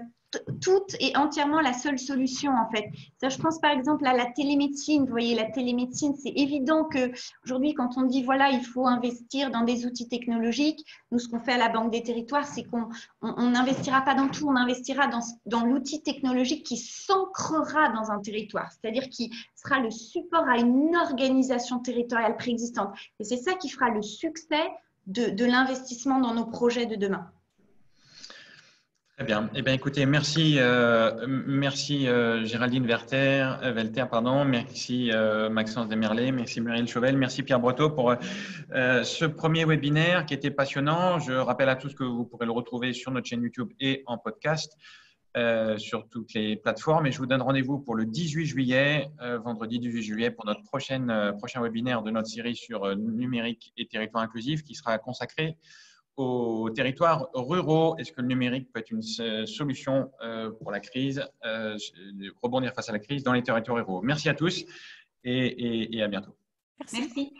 toute et entièrement la seule solution, en fait. Ça, je pense par exemple à la télémédecine. Vous voyez, la télémédecine, c'est évident qu'aujourd'hui, quand on dit, voilà, il faut investir dans des outils technologiques, nous, ce qu'on fait à la Banque des Territoires, c'est qu'on n'investira pas dans tout, on investira dans l'outil technologique qui s'ancrera dans un territoire, c'est-à-dire qui sera le support à une organisation territoriale préexistante. Et c'est ça qui fera le succès de l'investissement dans nos projets de demain. Très bien. Eh bien, écoutez, merci Géraldine Velter, merci Maxence Desmerlet, merci Muriel Chauvel, merci Pierre Breteau pour ce premier webinaire qui était passionnant. Je rappelle à tous que vous pourrez le retrouver sur notre chaîne YouTube et en podcast sur toutes les plateformes. Et je vous donne rendez-vous pour le 18 juillet, vendredi 18 juillet, pour notre prochain webinaire de notre série sur numérique et territoire inclusif, qui sera consacré aux territoires ruraux. Est-ce que le numérique peut être une solution pour la crise, rebondir face à la crise dans les territoires ruraux? Merci à tous et à bientôt. Merci.